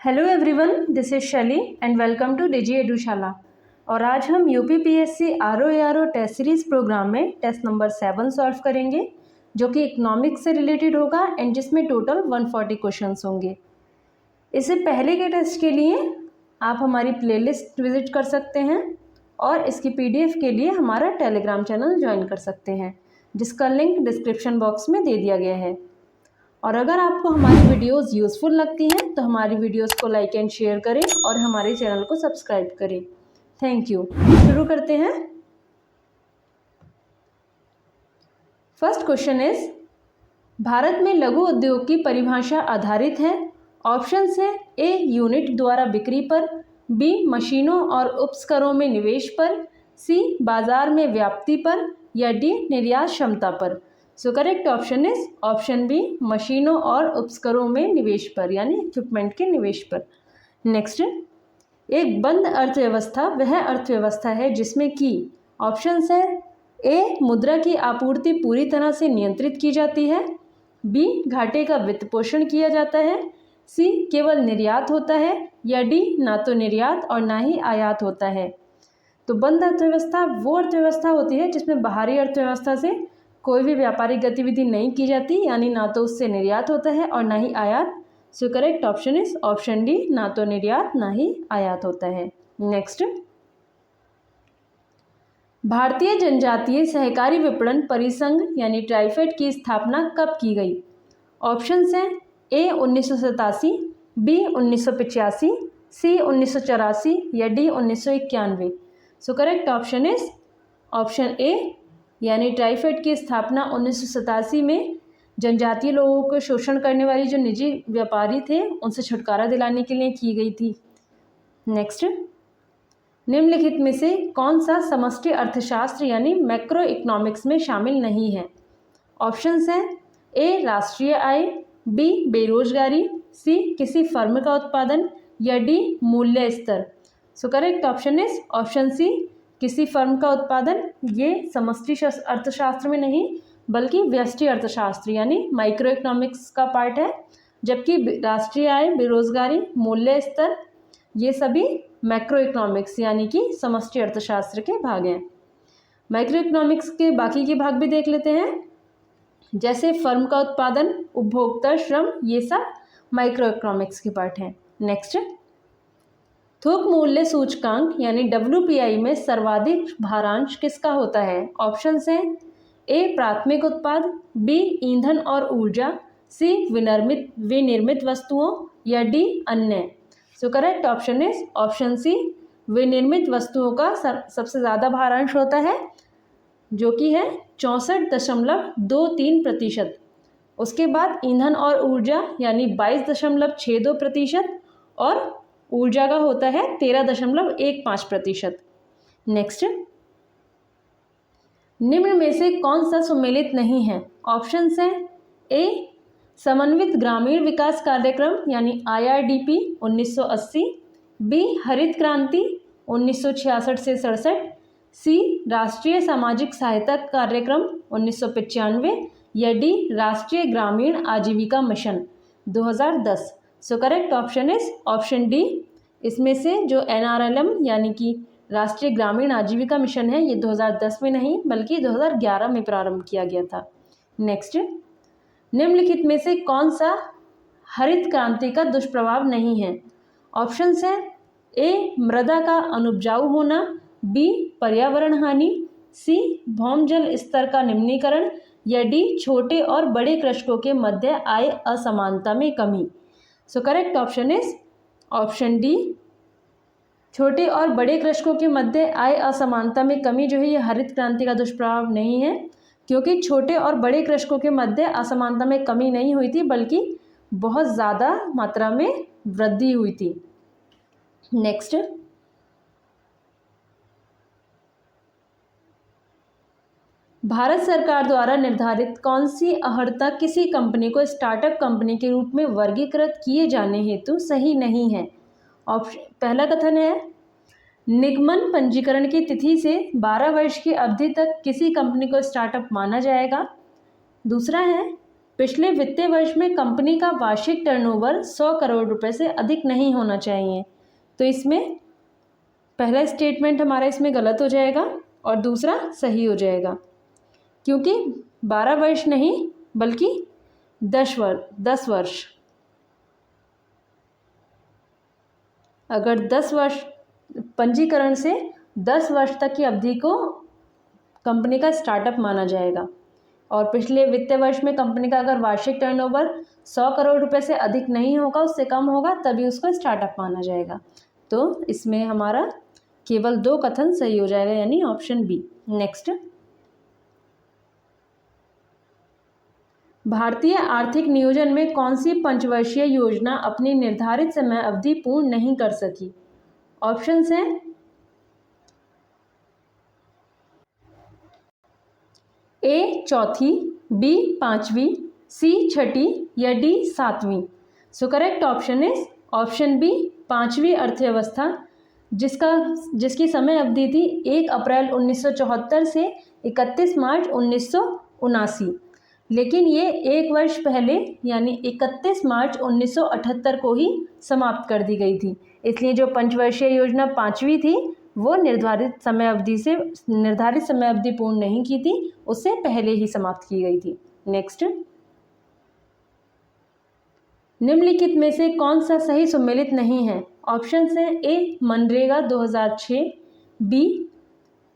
Hello everyone, this is Shaili and welcome to Digi Edushala. और आज हम UPPSC RO test series program में test number 7 solve करेंगे, जो कि इकोनॉमिक्स से रिलेटेड होगा एंड जिसमें टोटल 140 क्वेश्चंस होंगे। इससे पहले के टेस्ट के लिए आप हमारी प्लेलिस्ट विजिट कर सकते हैं और इसकी पीडीएफ के लिए हमारा टेलीग्राम चैनल ज्वाइन कर सकते हैं, जिसका लिंक डिस्क्रिप्शन बॉक्स में दे दिया गया है। और अगर आपको हमारी वीडियोस यूज़फुल लगती हैं तो हमारी वीडियोस को लाइक एंड शेयर करें और हमारे चैनल को सब्सक्राइब करें। Thank you. शुरू करते हैं। फर्स्ट क्वेश्चन इज, भारत में लघु उद्योग की परिभाषा आधारित है। ऑप्शंस है ए यूनिट द्वारा बिक्री पर, बी मशीनों और उपकरणों में निवेश पर, सी बाजार में व्याप्ति पर, या डी निर्यात क्षमता पर। So correct option is option B, मशीनों और उपकरणों में निवेश पर, यानी इक्विपमेंट के निवेश पर। नेक्स्ट, एक बंद अर्थव्यवस्था वह अर्थव्यवस्था है जिसमें कि ऑप्शंस है ए मुद्रा की आपूर्ति पूरी तरह से नियंत्रित की जाती है, बी घाटे का वित्त पोषण किया जाता है, सी केवल निर्यात होता है, या डी ना तो निर्यात और ना ही आयात होता है। तो बंद अर्थव्यवस्था वो अर्थव्यवस्था होती है जिसमें बाहरी अर्थव्यवस्था से कोई भी व्यापारिक गतिविधि नहीं की जाती, यानी ना तो उससे निर्यात होता है और ना ही आयात। सो correct option is option D, ना तो निर्यात ना ही आयात होता है। नेक्स्ट, भारतीय जनजातीय सहकारी विपणन परिसंघ यानी ट्राइफेड की स्थापना कब की गई। ऑप्शंस हैं ए 1987, बी 1985, सी 1984, या D 1991। So correct option is option ए, यानी ट्राइफेड की स्थापना 1987 में जनजातीय लोगों को शोषण करने वाली जो निजी व्यापारी थे उनसे छुटकारा दिलाने के लिए की गई थी। नेक्स्ट, निम्नलिखित में से कौन सा समष्टि अर्थशास्त्र यानी मैक्रो इकोनॉमिक्स में शामिल नहीं है। ऑप्शंस हैं ए राष्ट्रीय आय, बी बेरोजगारी, सी किसी फर्म का उत्पादन, या डी मूल्य स्तर। So correct option is option C, किसी फर्म का उत्पादन। ये समष्टि अर्थशास्त्र में नहीं बल्कि व्यष्टि अर्थशास्त्र यानी माइक्रो इकोनॉमिक्स का पार्ट है, जबकि राष्ट्रीय आय, बेरोजगारी, मूल्य स्तर ये सभी मैक्रो इकोनॉमिक्स यानी कि समष्टि अर्थशास्त्र के भाग हैं। माइक्रो इकोनॉमिक्स के बाकी के भाग भी देख लेते हैं, जैसे फर्म का उत्पादन, उपभोक्ता, श्रम, ये सब माइक्रो इकोनॉमिक्स के पार्ट हैं। नेक्स्ट, थोक मूल्य सूचकांक यानी WPI में सर्वाधिक भारांश किसका होता है। ऑप्शंस हैं ए प्राथमिक उत्पाद, बी ईंधन और ऊर्जा, सी विनिर्मित वस्तुओं, या डी अन्य। So correct option is option C, विनिर्मित वस्तुओं का सबसे ज़्यादा भारांश होता है, जो कि है 64.23%। उसके बाद ईंधन और ऊर्जा यानी 22.62% और ऊर्जा का होता है 13.15%। नेक्स्ट, निम्न में से कौन सा सम्मिलित नहीं है। ऑप्शंस हैं ए समन्वित ग्रामीण विकास कार्यक्रम यानी IRDP 1980, बी हरित क्रांति 1966 से 67, सी राष्ट्रीय सामाजिक सहायता कार्यक्रम 1995, या डी राष्ट्रीय ग्रामीण आजीविका mission 2010। So correct option is option D. इसमें से जो NRLM यानी कि राष्ट्रीय ग्रामीण आजीविका मिशन है, ये 2010 में नहीं बल्कि 2011 में प्रारंभ किया गया था। नेक्स्ट, निम्नलिखित में से कौन सा हरित क्रांति का दुष्प्रभाव नहीं है। ऑप्शंस हैं ए मृदा का अनुपजाऊ होना, बी पर्यावरण हानि, सी भौमजल स्तर का निम्नीकरण, या डी छोटे और बड़े कृषकों के मध्य आय असमानता में कमी। सो correct option is option D, छोटे और बड़े कृषकों के मध्य आय असमानता में कमी जो है ये हरित क्रांति का दुष्प्रभाव नहीं है, क्योंकि छोटे और बड़े कृषकों के मध्य असमानता में कमी नहीं हुई थी बल्कि बहुत ज़्यादा मात्रा में वृद्धि हुई थी। नेक्स्ट, भारत सरकार द्वारा निर्धारित कौन सी अर्हता किसी कंपनी को स्टार्टअप कंपनी के रूप में वर्गीकृत किए जाने हेतु सही नहीं है। पहला कथन है निगमन पंजीकरण की तिथि से 12 वर्ष की अवधि तक किसी कंपनी को स्टार्टअप माना जाएगा। दूसरा है पिछले वित्तीय वर्ष में कंपनी का वार्षिक टर्नओवर 100 करोड़ रुपए से अधिक नहीं होना चाहिए। तो इसमें पहला स्टेटमेंट हमारा इसमें गलत हो जाएगा और दूसरा सही हो जाएगा, क्योंकि 12 वर्ष नहीं बल्कि 10 वर्ष। अगर 10 वर्ष पंजीकरण से 10 वर्ष तक की अवधि को कंपनी का स्टार्टअप माना जाएगा, और पिछले वित्तीय वर्ष में कंपनी का अगर वार्षिक टर्नओवर 100 करोड़ रुपए से अधिक नहीं होगा, उससे कम होगा, तभी उसको स्टार्टअप माना जाएगा। तो इसमें हमारा केवल 2 कथन सही हो जाएगा, यानी ऑप्शन बी। नेक्स्ट, भारतीय आर्थिक नियोजन में कौन सी पंचवर्षीय योजना अपनी निर्धारित समय अवधि पूर्ण नहीं कर सकी? ऑप्शंस हैं ए चौथी, बी पांचवी, सी छठी या डी सातवीं। So correct option is option B, पांचवी अर्थव्यवस्था, जिसकी समय अवधि थी 1 अप्रैल 1974 से 31 मार्च 1979, लेकिन ये 1 वर्ष पहले यानी 31 मार्च 1978 को ही समाप्त कर दी गई थी। इसलिए जो पंचवर्षीय योजना पांचवी थी वो निर्धारित समय अवधि पूर्ण नहीं की थी, उससे पहले ही समाप्त की गई थी। नेक्स्ट, निम्नलिखित में से कौन सा सही सुमेलित नहीं है? ऑप्शन है ए मनरेगा 2006, बी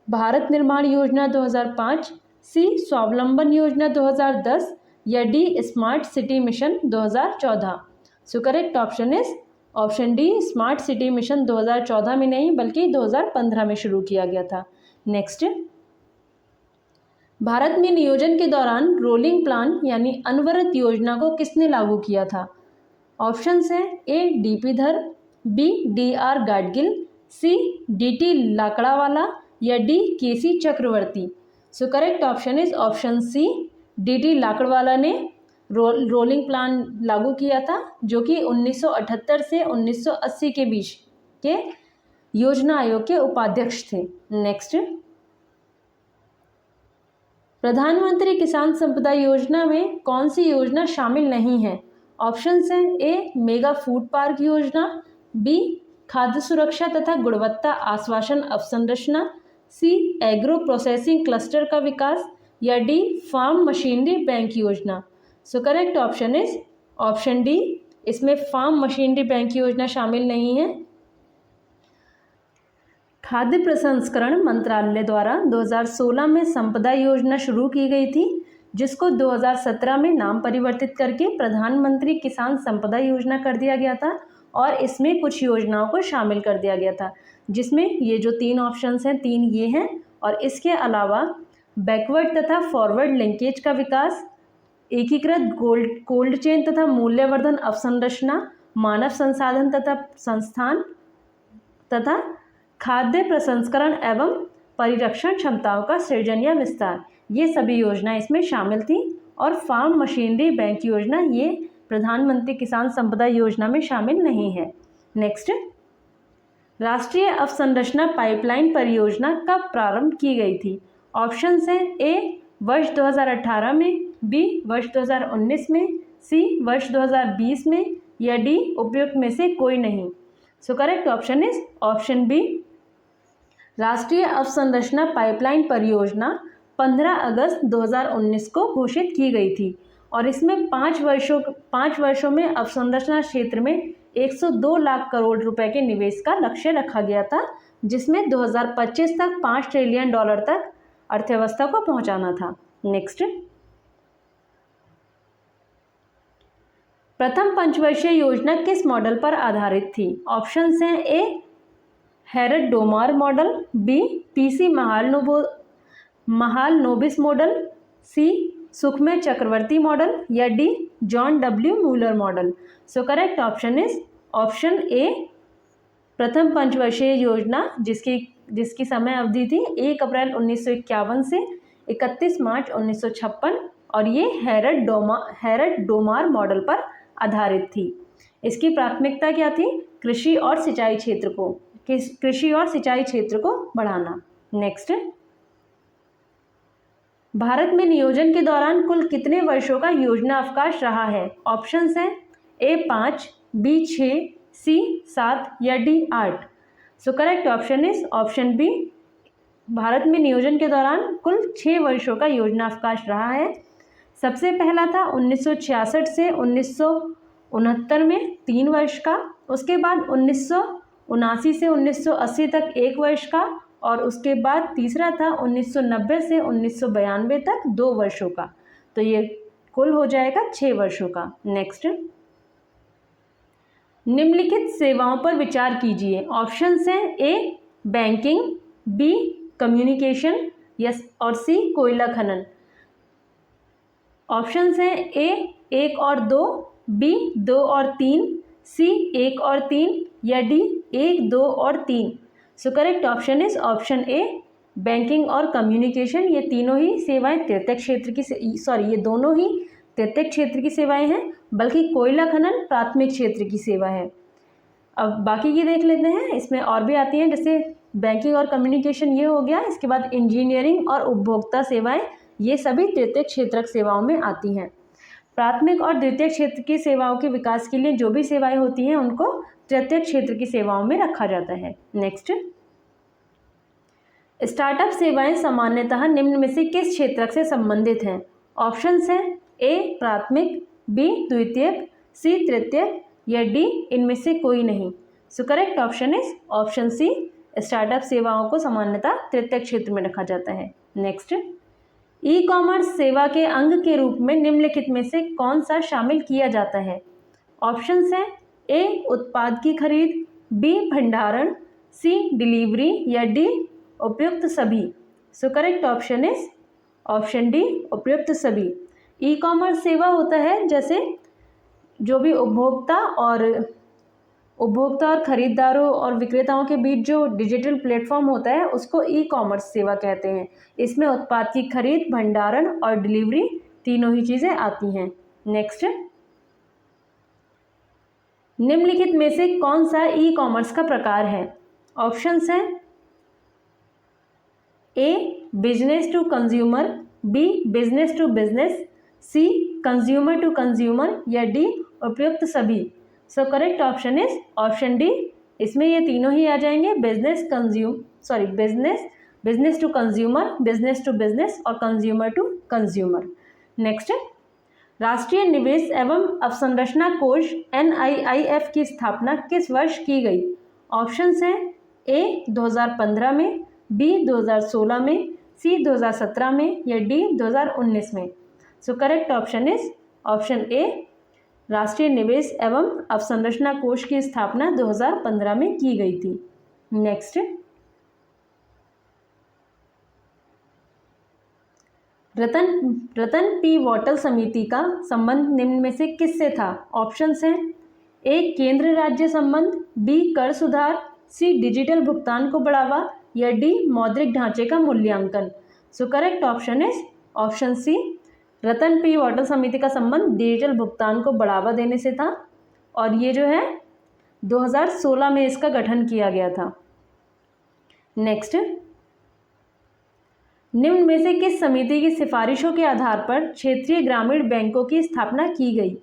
भारत निर्माण योजना 2005, सी स्वावलंबन योजना 2010 या D smart city mission 2014। So correct option is option D, smart city mission 2014 में नहीं बल्कि 2015 में शुरू किया गया था। नेक्स्ट, भारत में नियोजन के दौरान रोलिंग प्लान यानी अनवरत योजना को किसने लागू किया था? ऑप्शंस हैं A DP Dhar, B DR. Gadgil, C DT. Lakdawala या D KC. Chakravarty. So correct option is option C, DT. Lakdawala ने रोलिंग प्लान लागू किया था, जो कि 1978 से 1980 के बीच के योजना आयोग के उपाध्यक्ष थे। नेक्स्ट, प्रधानमंत्री किसान संपदा योजना में कौन सी योजना शामिल नहीं है? ऑप्शंस हैं ए मेगा फूड पार्क योजना, बी खाद्य सुरक्षा तथा गुणवत्ता आश्वासन अवसंरचना, सी एग्रो प्रोसेसिंग क्लस्टर का विकास या डी फार्म मशीनरी बैंक योजना। सो correct option is option D, इसमें फार्म मशीनरी बैंक योजना शामिल नहीं है। खाद्य प्रसंस्करण मंत्रालय द्वारा 2016 में संपदा योजना शुरू की गई थी, जिसको 2017 में नाम परिवर्तित करके प्रधानमंत्री किसान संपदा योजना कर दिया गया था, और इसमें कुछ योजनाओं को शामिल कर दिया गया था, जिसमें ये जो 3 ऑप्शंस हैं 3 ये हैं, और इसके अलावा बैकवर्ड तथा फॉरवर्ड लिंकेज का विकास, एकीकृत कोल्ड चेन तथा मूल्यवर्धन अवसंरचना, मानव संसाधन तथा संस्थान तथा खाद्य प्रसंस्करण एवं परिरक्षण क्षमताओं का सृजन या विस्तार, ये सभी योजना इसमें शामिल थी। और फार्म मशीनरी बैंक योजना ये प्रधानमंत्री किसान संपदा योजना में शामिल नहीं है। नेक्स्ट, राष्ट्रीय अवसंरचना पाइपलाइन परियोजना कब प्रारंभ की गई थी? ऑप्शंस हैं ए वर्ष 2018 में, बी वर्ष 2019 में, सी वर्ष 2020 में या डी उपयुक्त में से कोई नहीं। So correct option is option B, राष्ट्रीय अवसंरचना पाइपलाइन परियोजना 15 अगस्त 2019 को घोषित की गई थी, और इसमें 5 वर्षों में अवसंरचना क्षेत्र में 102 लाख करोड़ रुपए के निवेश का लक्ष्य रखा गया था, जिसमें 2025 तक $5 ट्रिलियन तक अर्थव्यवस्था को पहुंचाना था। नेक्स्ट, प्रथम पंचवर्षीय योजना किस मॉडल पर आधारित थी? ऑप्शंस हैं A Harold Domar model, B PC Mahalanobis model, C Sukhamoy Chakravarty model या D John W Muller model. So correct option is option A, प्रथम पंचवर्षीय योजना जिसकी समय अवधि थी 1 अप्रैल 1951 से 31 मार्च 1956, और ये हेरल्ड डोमार मॉडल पर आधारित थी। इसकी प्राथमिकता क्या थी? कृषि और सिंचाई क्षेत्र को बढ़ाना। नेक्स्ट, भारत में नियोजन के दौरान कुल कितने वर्षों का योजना अवकाश रहा है? ऑप्शंस हैं ए 5, बी 6, सी 7 या D 8। So correct option is option B. Bharat में नियोजन के दौरान कुल 6 वर्षों का योजना अवकाश रहा है। सबसे पहला था 1966 से 1969 में 3 वर्ष का, उसके बाद 1979 से 1980 तक 1 वर्ष का, और उसके बाद तीसरा था 1990 से 1992 तक 2 वर्षों का। तो ये कुल हो जाएगा 6 वर्षों का। नेक्स्ट, निम्नलिखित सेवाओं पर विचार कीजिए। ऑप्शंस हैं ए बैंकिंग, बी कम्युनिकेशन, यस और सी कोयला खनन। ऑप्शंस हैं ए 1 और 2, बी 2 और 3, सी 1 और 3 या डी 1, 2 और 3। सो correct option is option A banking और कम्युनिकेशन। ये तीनों ही सेवाएं तृतीयक क्षेत्र की ये दोनों ही तृतीयक क्षेत्र की सेवाएं हैं, बल्कि कोयला खनन प्राथमिक क्षेत्र की सेवा है। अब बाकी की देख लेते हैं, इसमें और भी आती हैं, जैसे बैंकिंग और कम्युनिकेशन ये हो गया, इसके बाद इंजीनियरिंग और उपभोक्ता सेवाएं, ये सभी तृतीयक क्षेत्रक सेवाओं में आती हैं। प्राथमिक और द्वितीयक क्षेत्र की सेवाओं के विकास के लिए जो भी सेवाएं होती हैं उनको तृतीयक क्षेत्र की सेवाओं में रखा जाता है। नेक्स्ट, स्टार्टअप सेवाएं सामान्यतः निम्न में से किस क्षेत्रक से संबंधित हैं? ऑप्शंस हैं ए प्राथमिक, बी द्वितीयक, सी तृतीयक या डी इनमें से कोई नहीं। So correct option is option C, startup सेवाओं को सामान्यतः तृतीयक क्षेत्र में रखा जाता है। नेक्स्ट, ई कॉमर्स सेवा के अंग के रूप में निम्नलिखित में से कौन सा शामिल किया जाता है? ऑप्शंस हैं ए उत्पाद की खरीद, बी भंडारण, सी डिलीवरी या डी उपयुक्त सभी। So correct option is option D उपयुक्त सभी। ई कॉमर्स सेवा होता है जैसे जो भी उपभोक्ता और खरीदारों और विक्रेताओं के बीच जो डिजिटल प्लेटफॉर्म होता है उसको ई कॉमर्स सेवा कहते हैं। इसमें उत्पाद की खरीद, भंडारण और डिलीवरी तीनों ही चीज़ें आती हैं। नेक्स्ट, निम्नलिखित में से कौन सा ई कॉमर्स का प्रकार है? ऑप्शंस हैं A business to consumer, B business to business, C consumer to consumer या डी उपयुक्त सभी। So correct option is option D. इसमें ये तीनों ही आ जाएंगे, business to consumer, business to business और कंज्यूमर टू कंज्यूमर। नेक्स्ट, राष्ट्रीय निवेश एवं अवसंरचना कोष NIIF की स्थापना किस वर्ष की गई? ऑप्शंस हैं ए 2015 में, बी 2016 में, सी 2017 में या डी 2019 में। So correct option is option ए, राष्ट्रीय निवेश एवं अवसंरचना कोष की स्थापना 2015 में की गई थी। नेक्स्ट, रतन पी वाटल समिति का संबंध निम्न में से किससे था? ऑप्शंस हैं ए केंद्र राज्य संबंध, बी कर सुधार, सी डिजिटल भुगतान को बढ़ावा या डी मौद्रिक ढांचे का मूल्यांकन। So correct option is option C, Ratan P Watal समिति का संबंध डिजिटल भुगतान को बढ़ावा देने से था, और ये जो है 2016 में इसका गठन किया गया था। नेक्स्ट, निम्न में से किस समिति की सिफारिशों के आधार पर क्षेत्रीय ग्रामीण बैंकों की स्थापना की गई?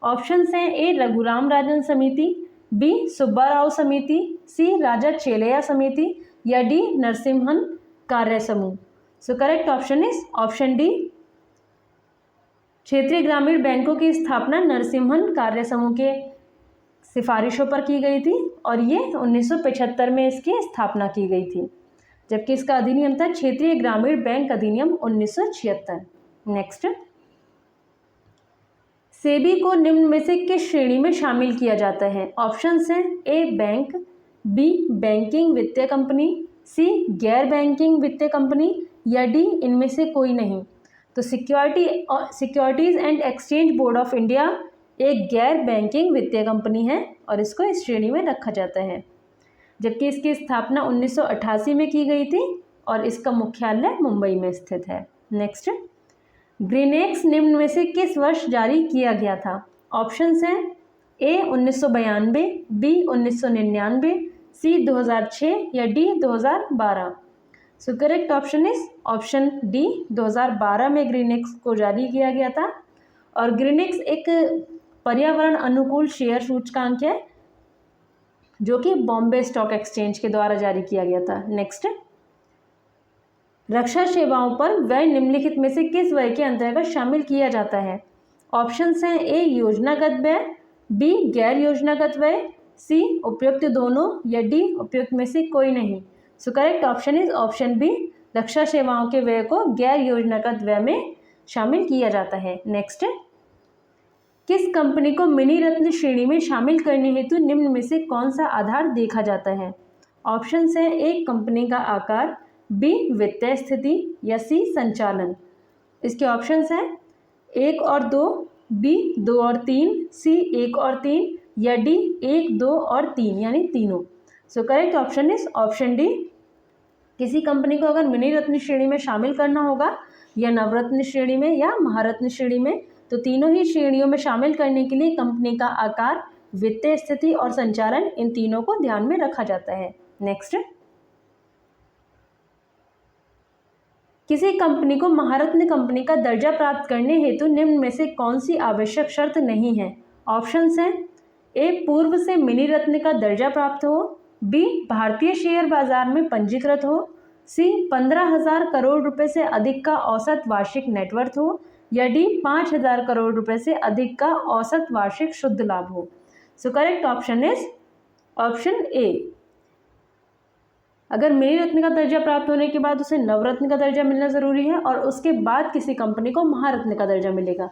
ऑप्शंस हैं ए रघुराम राजन समिति, बी सुब्बाराव समिति, सी राजा चेलैया समिति या डी नरसिम्हन कार्य समूह। सो correct option is option D, क्षेत्रीय ग्रामीण बैंकों की स्थापना नरसिम्हन कार्य समूह के सिफारिशों पर की गई थी, और ये 1975 में इसकी स्थापना की गई थी, जबकि इसका अधिनियम था क्षेत्रीय ग्रामीण बैंक अधिनियम 1976। नेक्स्ट, सेबी को निम्न में से किस श्रेणी में शामिल किया जाता है? ऑप्शंस हैं ए बैंक, बी बैंकिंग वित्तीय कंपनी, सी गैर बैंकिंग वित्तीय कंपनी या डी इनमें से कोई नहीं। तो securities and exchange board of India एक गैर बैंकिंग वित्तीय कंपनी है और इसको इस श्रेणी में रखा जाता है, जबकि इसकी स्थापना 1988 में की गई थी और इसका मुख्यालय मुंबई में स्थित है। नेक्स्ट, ग्रीनेक्स निम्न में से किस वर्ष जारी किया गया था? ऑप्शंस हैं ए 1992, बी 1999, सी 2006 या D 2012। So correct option is option D. 2012 में ग्रीनिक्स को जारी किया गया था और ग्रीनिक्स एक पर्यावरण अनुकूल शेयर सूचकांक है जो कि बॉम्बे स्टॉक एक्सचेंज के द्वारा जारी किया गया था। नेक्स्ट, रक्षा सेवाओं पर व्यय निम्नलिखित में से किस व्यय के अंतर्गत शामिल किया जाता है? ऑप्शंस हैं ए योजनागत व्यय, बी गैर योजनागत व्यय, सी उपयुक्त दोनों या डी उपयुक्त में से कोई नहीं। So correct option is option B. रक्षा सेवाओं के व्यय को गैर योजनागत व्यय में शामिल किया जाता है। नेक्स्ट, किस कंपनी को मिनी रत्न श्रेणी में शामिल करने हेतु निम्न में से कौन सा आधार देखा जाता है? ऑप्शंस हैं ए कंपनी का आकार, बी वित्तीय स्थिति या सी संचालन। इसके ऑप्शंस हैं 1 और 2, बी 2 और 3, सी 1 और 3 या डी 1, 2 और 3 यानी तीनों। सो correct option is option D. किसी कंपनी को अगर मिनी रत्न श्रेणी में शामिल करना होगा या नवरत्न श्रेणी में या महारत्न श्रेणी में, तो तीनों ही श्रेणियों में शामिल करने के लिए कंपनी का आकार, वित्तीय स्थिति और संचालन, इन तीनों को ध्यान में रखा जाता है। नेक्स्ट, किसी कंपनी को महारत्न कंपनी का दर्जा प्राप्त करने हेतु निम्न में से कौन सी आवश्यक शर्त नहीं है? ऑप्शंस हैं ए पूर्व से मिनी रत्न का दर्जा प्राप्त हो, बी भारतीय शेयर बाजार में पंजीकृत हो, सी 15,000 करोड़ रुपए से अधिक का औसत वार्षिक नेटवर्थ हो या डी 5,000 करोड़ रुपए से अधिक का औसत वार्षिक शुद्ध लाभ हो। सो करेक्ट ऑप्शन इज ऑप्शन ए। अगर मिनी रत्न का दर्जा प्राप्त होने के बाद उसे नवरत्न का दर्जा मिलना ज़रूरी है और उसके बाद किसी कंपनी को महारत्न का दर्जा मिलेगा,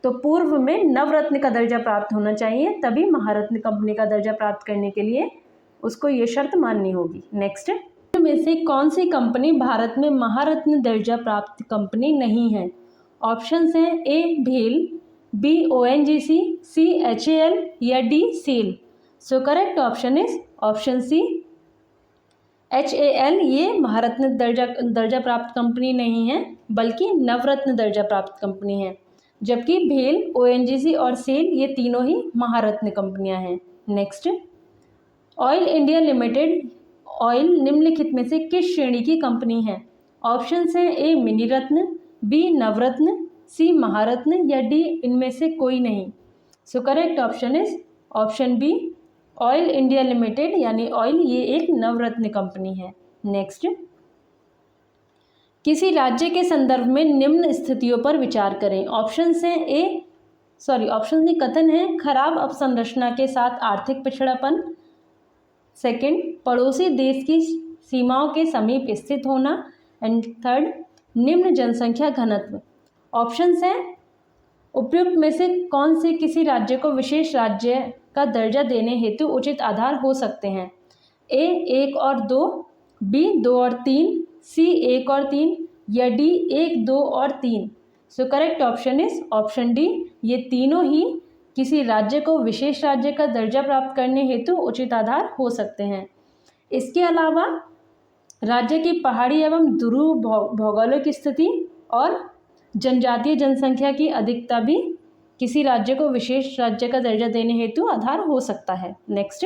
तो पूर्व में नवरत्न का दर्जा प्राप्त होना चाहिए, तभी महारत्न कंपनी का दर्जा प्राप्त करने के लिए उसको ये शर्त माननी होगी। नेक्स्ट, में से कौन सी कंपनी भारत में महारत्न दर्जा प्राप्त कंपनी नहीं है? ऑप्शंस हैं ए भेल, बी ONGC, सी HAL या D SAIL. So correct option is option C HAL। ये महारत्न दर्जा प्राप्त कंपनी नहीं है बल्कि नवरत्न दर्जा प्राप्त कंपनी है, जबकि भेल, ONGC और सेल ये तीनों ही महारत्न कंपनियां हैं। Next, oil India limited oil निम्नलिखित में से किस श्रेणी की कंपनी है? ऑप्शंस हैं ए मिनी रत्न, बी नवरत्न, सी महारत्न या डी इनमें से कोई नहीं। So correct option is option B. Oil India limited यानी ऑयल ये एक नवरत्न कंपनी है। नेक्स्ट, किसी राज्य के संदर्भ में निम्न स्थितियों पर विचार करें। ऑप्शंस हैं ऑप्शन में कथन है खराब अवसंरचना के साथ आर्थिक पिछड़ापन, सेकंड पड़ोसी देश की सीमाओं के समीप स्थित होना, एंड थर्ड निम्न जनसंख्या घनत्व। ऑप्शंस हैं उपयुक्त में से कौन से किसी राज्य को विशेष राज्य का दर्जा देने हेतु उचित आधार हो सकते हैं? ए 1 और 2, बी 2 और 3, सी 1 और 3 या डी 1, 2 और 3। सो correct option is option D. ये तीनों ही किसी राज्य को विशेष राज्य का दर्जा प्राप्त करने हेतु उचित आधार हो सकते हैं। इसके अलावा राज्य की पहाड़ी एवं ध्रुव भौगोलिक स्थिति और जनजातीय जनसंख्या की अधिकता भी किसी राज्य को विशेष राज्य का दर्जा देने हेतु आधार हो सकता है। नेक्स्ट,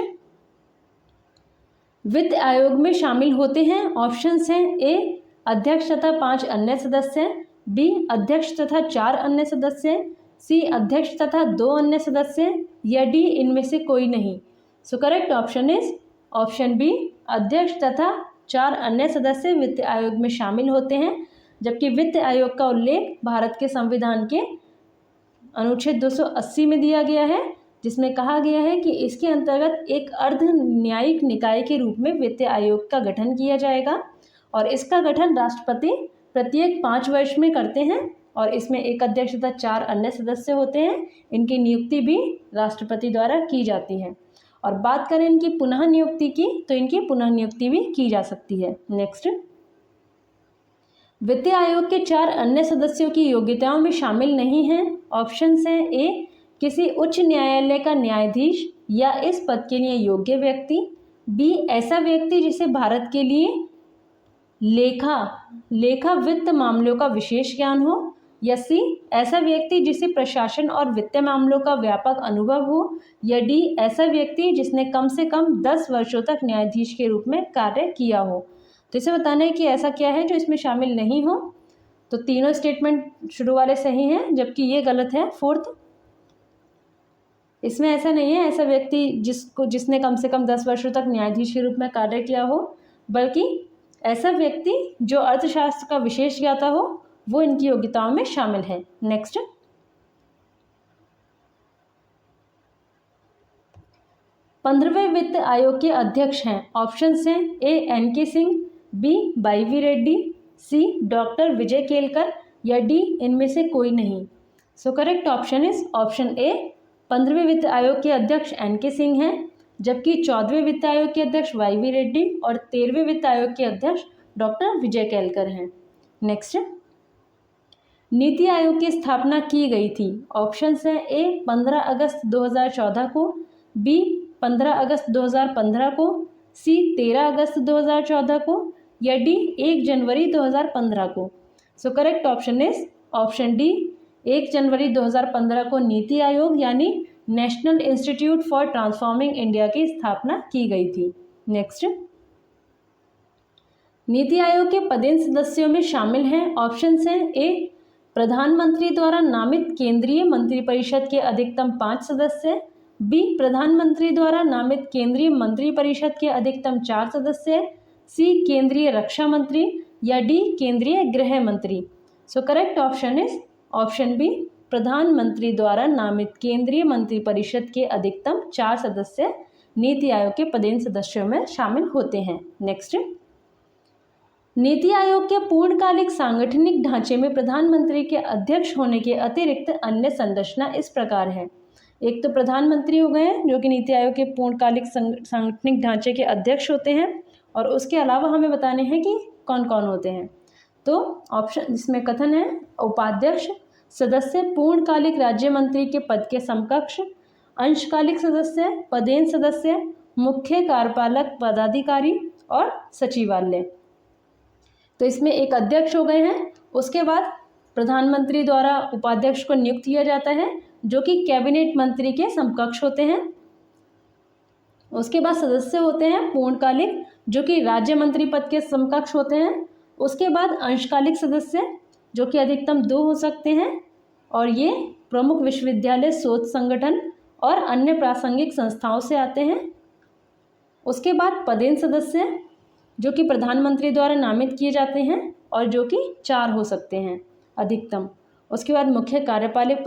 वित्त आयोग में शामिल होते हैं। ऑप्शंस हैं ए अध्यक्ष तथा 5 अन्य सदस्य, बी अध्यक्ष तथा 4 अन्य सदस्य, सी अध्यक्ष तथा 2 अन्य सदस्य या डी इनमें से कोई नहीं। So correct option is option B. अध्यक्ष तथा 4 अन्य सदस्य वित्त आयोग में शामिल होते हैं, जबकि वित्त आयोग का उल्लेख भारत के संविधान के अनुच्छेद 280 में दिया गया है, जिसमें कहा गया है कि इसके अंतर्गत एक अर्ध न्यायिक निकाय के रूप में वित्त आयोग का गठन किया जाएगा और इसका गठन राष्ट्रपति प्रत्येक 5 वर्ष में करते हैं और इसमें एक अध्यक्ष तथा 4 अन्य सदस्य होते हैं। इनकी नियुक्ति भी राष्ट्रपति द्वारा की जाती है। और बात करें इनकी पुनः नियुक्ति की, तो इनकी पुनः नियुक्ति भी की जा सकती है। नेक्स्ट, वित्त आयोग के 4 अन्य सदस्यों की योग्यताओं में शामिल नहीं हैं। ऑप्शंस हैं ए किसी उच्च न्यायालय का न्यायाधीश या इस पद के लिए योग्य व्यक्ति, बी ऐसा व्यक्ति जिसे भारत के लिए लेखा वित्त मामलों का विशेष ज्ञान हो, या सी ऐसा व्यक्ति जिसे प्रशासन और वित्तीय मामलों का व्यापक अनुभव हो, या डी ऐसा व्यक्ति जिसने कम से कम 10 वर्षों तक न्यायाधीश के रूप में कार्य किया हो। तो इसे बताना है कि ऐसा क्या है जो इसमें शामिल नहीं हो। तो तीनों स्टेटमेंट शुरू वाले सही हैं, जबकि ये गलत है फोर्थ। इसमें ऐसा नहीं है ऐसा व्यक्ति जिसने कम से कम 10 वर्षों तक न्यायाधीश के रूप में कार्य किया हो, बल्कि ऐसा व्यक्ति जो अर्थशास्त्र का विशेष ज्ञाता हो, वो इनकी योग्यताओं में शामिल है। नेक्स्ट, 15वें वित्त आयोग के अध्यक्ष हैं। ऑप्शंस हैं A NK. Singh, B YV. Reddy, C doctor Vijay Kelkar या डी इनमें से कोई नहीं। So correct option is option A. 15वें वित्त आयोग के अध्यक्ष एन.के. सिंह हैं, जबकि 14वें वित्त आयोग के अध्यक्ष वाई.वी. रेड्डी और 13वें वित्त आयोग के अध्यक्ष डॉक्टर विजय केलकर हैं। नेक्स्ट, नीति आयोग की स्थापना की गई थी। ऑप्शंस हैं ए 15 अगस्त 2014 को, बी 15 अगस्त 2015 को, सी 13 अगस्त 2014 को या डी 1 जनवरी 2015 को। सो correct option is option D, 1 जनवरी 2015 को नीति आयोग यानी national institute for transforming India की स्थापना की गई थी। नेक्स्ट, नीति आयोग के पदेन सदस्यों में शामिल हैं। ऑप्शंस हैं ए प्रधानमंत्री द्वारा नामित केंद्रीय मंत्रिपरिषद के अधिकतम 5 सदस्य, बी प्रधानमंत्री द्वारा नामित केंद्रीय मंत्रिपरिषद के अधिकतम 4 सदस्य, सी केंद्रीय रक्षा मंत्री या डी केंद्रीय गृह मंत्री। So correct option is option B, प्रधानमंत्री द्वारा नामित केंद्रीय मंत्रिपरिषद के अधिकतम 4 सदस्य नीति आयोग के पदेन सदस्यों में शामिल होते हैं। नेक्स्ट, नीति आयोग के पूर्णकालिक सांगठनिक ढांचे में प्रधानमंत्री के अध्यक्ष होने के अतिरिक्त अन्य संरचना इस प्रकार है। एक तो प्रधानमंत्री हो गए जो कि नीति आयोग के पूर्णकालिक सांगठनिक ढांचे के अध्यक्ष होते हैं, और उसके अलावा हमें बताने हैं कि कौन कौन होते हैं। तो ऑप्शन इसमें कथन है उपाध्यक्ष, सदस्य पूर्णकालिक राज्य मंत्री के पद के समकक्ष, अंशकालिक सदस्य, पदेन सदस्य, मुख्य कार्यपालक पदाधिकारी और सचिवालय। तो इसमें एक अध्यक्ष हो गए हैं, उसके बाद प्रधानमंत्री द्वारा उपाध्यक्ष को नियुक्त किया जाता है जो कि कैबिनेट मंत्री के समकक्ष होते हैं। उसके बाद सदस्य होते हैं पूर्णकालिक जो कि राज्य मंत्री पद के समकक्ष होते हैं। उसके बाद अंशकालिक सदस्य जो कि अधिकतम 2 हो सकते हैं, और ये प्रमुख विश्वविद्यालय शोध संगठन और अन्य प्रासंगिक संस्थाओं से आते हैं। उसके बाद पदेन सदस्य जो कि प्रधानमंत्री द्वारा नामित किए जाते हैं और जो कि 4 हो सकते हैं अधिकतम। उसके बाद मुख्य कार्यपालक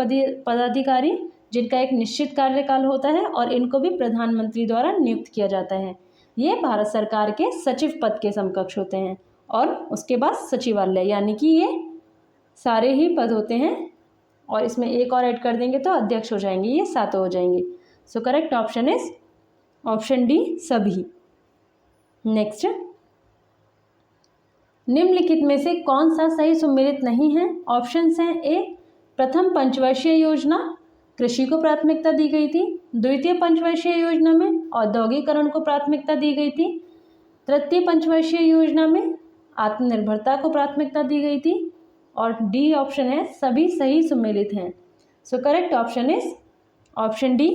पदाधिकारी जिनका एक निश्चित कार्यकाल होता है और इनको भी प्रधानमंत्री द्वारा नियुक्त किया जाता है। ये भारत सरकार के सचिव पद के समकक्ष होते हैं। और उसके बाद सचिवालय, यानी कि ये सारे ही पद होते हैं, और इसमें एक और ऐड कर देंगे तो अध्यक्ष हो जाएंगे, ये 7 हो जाएंगे। So correct option is option D सभी। नेक्स्ट, निम्नलिखित में से कौन सा सही सुमेलित नहीं है। ऑप्शंस हैं ए प्रथम पंचवर्षीय योजना कृषि को प्राथमिकता दी गई थी, द्वितीय पंचवर्षीय योजना में औद्योगिकरण को प्राथमिकता दी गई थी, तृतीय पंचवर्षीय योजना में आत्मनिर्भरता को प्राथमिकता दी गई थी, और डी ऑप्शन है सभी सही सुमेलित हैं। So correct option is option D,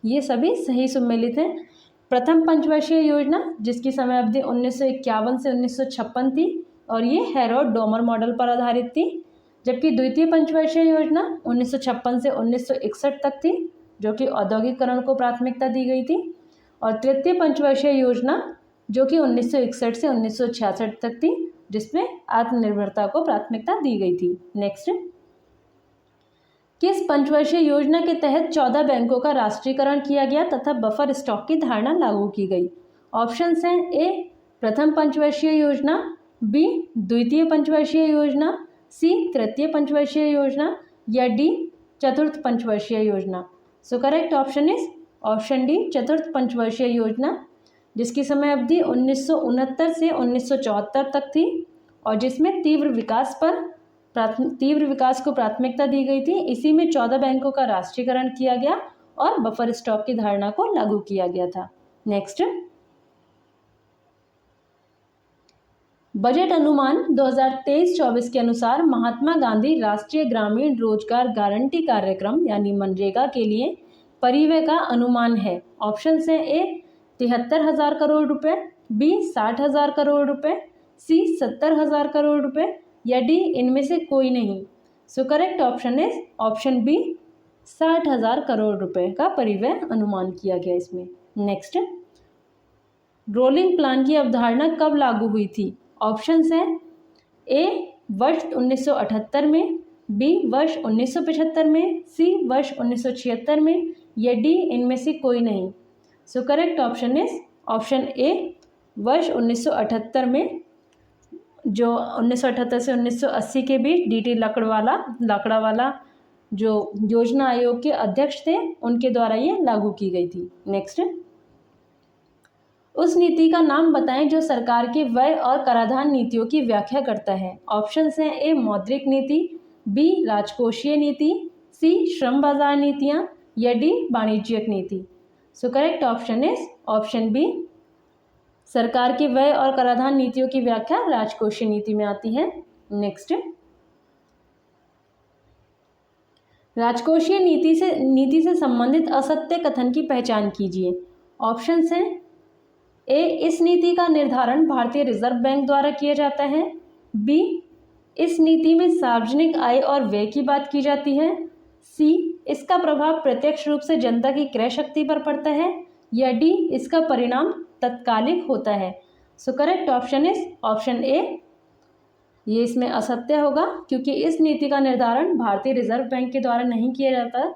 ये सभी सही सुमेलित हैं। प्रथम पंचवर्षीय योजना जिसकी समय अवधि 1951 से 1956 थी और ये हैरोल्ड डोमर मॉडल पर आधारित थी, जबकि द्वितीय पंचवर्षीय योजना 1956 से 1961 तक थी जो कि औद्योगिकरण को प्राथमिकता दी गई थी, और तृतीय पंचवर्षीय योजना जो कि 1961 से 1966 तक थी जिसमें आत्मनिर्भरता को प्राथमिकता दी गई थी। नेक्स्ट, किस पंचवर्षीय योजना के तहत 14 बैंकों का राष्ट्रीयकरण किया गया तथा बफर स्टॉक की धारणा लागू की गई। ऑप्शंस हैं ए प्रथम पंचवर्षीय योजना, बी द्वितीय पंचवर्षीय योजना, सी तृतीय पंचवर्षीय योजना या डी चतुर्थ पंचवर्षीय योजना। सो correct option is option D चतुर्थ पंचवर्षीय योजना, जिसकी समय अवधि 1969 से 1974 तक थी और जिसमें तीव्र विकास को प्राथमिकता दी गई थी। इसी में 14 बैंकों का राष्ट्रीयकरण किया गया और बफर स्टॉक की धारणा को लागू किया गया था। नेक्स्ट, बजट अनुमान 2023-24 के अनुसार महात्मा गांधी राष्ट्रीय ग्रामीण रोजगार गारंटी कार्यक्रम यानी मनरेगा के लिए परिव्यय का अनुमान है। ऑप्शन है ए 73,000 करोड़ रुपए, बी 60,000 करोड़ रुपए, सी 70,000 करोड़ रुपए या डी इनमें से कोई नहीं। So correct option is option B 60,000 crore रुपए का परिव्यय अनुमान किया गया इसमें। नेक्स्ट, रोलिंग प्लान की अवधारणा कब लागू हुई थी? ऑप्शंस हैं ए वर्ष 1978 में, बी वर्ष 1975 में, सी वर्ष 1976 में या डी इनमें से कोई नहीं। So correct option is option ए वर्ष 1978 में, जो 1978 से 1980 के बीच डीटी लकड़ावाला जो योजना आयोग के अध्यक्ष थे उनके द्वारा ये लागू की गई थी। नेक्स्ट, उस नीति का नाम बताएं जो सरकार के व्यय और कराधान नीतियों की व्याख्या करता है। ऑप्शंस हैं ए मौद्रिक नीति, बी राजकोषीय नीति, सी श्रम बाजार नीतियां या डी वाणिज्यिक नीति। So correct option is option B, सरकार के व्यय और कराधान नीतियों की व्याख्या राजकोषीय नीति में आती है। नेक्स्ट, राजकोषीय नीति से संबंधित असत्य कथन की पहचान कीजिए। ऑप्शंस हैं ए इस नीति का निर्धारण भारतीय रिजर्व बैंक द्वारा किया जाता है, बी इस नीति में सार्वजनिक आय और व्यय की बात की जाती है, सी इसका प्रभाव प्रत्यक्ष रूप से जनता की क्रय शक्ति पर पड़ता है या डी इसका परिणाम तत्कालिक होता है। सो करेक्ट ऑप्शन इज ऑप्शन ए, ये इसमें असत्य होगा क्योंकि इस नीति का निर्धारण भारतीय रिजर्व बैंक के द्वारा नहीं किया जाता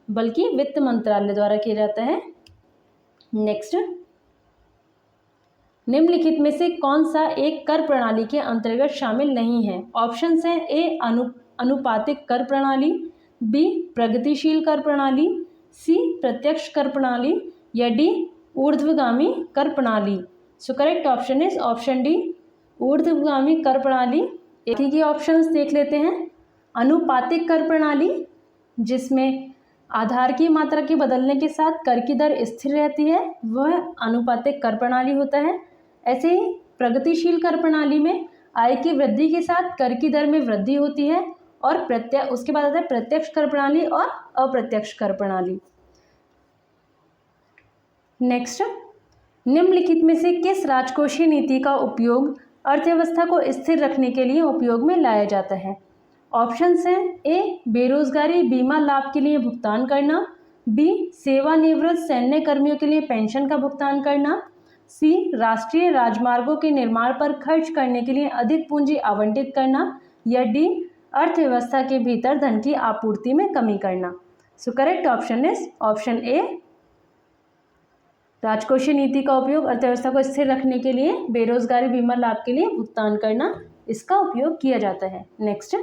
बल्कि वित्त मंत्रालय द्वारा किया जाता है। नेक्स्ट, निम्नलिखित में से कौन सा एक कर प्रणाली के अंतर्गत शामिल नहीं है? ऑप्शंस हैं ए अनुपातिक कर प्रणाली, बी प्रगतिशील कर प्रणाली, सी प्रत्यक्ष कर प्रणाली या डी ऊर्ध्वगामी कर प्रणाली। सो correct option is option D ऊर्ध्वगामी कर प्रणाली। एक ही ऑप्शंस देख लेते हैं। अनुपातिक कर प्रणाली, जिसमें आधार की मात्रा के बदलने के साथ कर की दर स्थिर रहती है, वह अनुपातिक कर प्रणाली होता है। ऐसे ही प्रगतिशील कर प्रणाली में आय की वृद्धि के साथ कर की दर में वृद्धि होती है और उसके बाद आता है प्रत्यक्ष कर प्रणाली और अप्रत्यक्ष कर प्रणाली। नेक्स्ट, निम्नलिखित में से किस राजकोषीय नीति का उपयोग अर्थव्यवस्था को स्थिर रखने के लिए उपयोग में लाया जाता है? ऑप्शंस हैं ए बेरोजगारी बीमा लाभ के लिए भुगतान करना, बी सेवानिवृत्त सैन्य कर्मियों के लिए पेंशन का भुगतान करना, सी राष्ट्रीय राजमार्गों के निर्माण पर खर्च करने के लिए अधिक पूंजी आवंटित करना या डी अर्थव्यवस्था के भीतर धन की आपूर्ति में कमी करना। सो करेक्ट ऑप्शन इज ऑप्शन ए, राजकोषीय नीति का उपयोग अर्थव्यवस्था को स्थिर रखने के लिए बेरोजगारी बीमा लाभ के लिए भुगतान करना, इसका उपयोग किया जाता है। नेक्स्ट,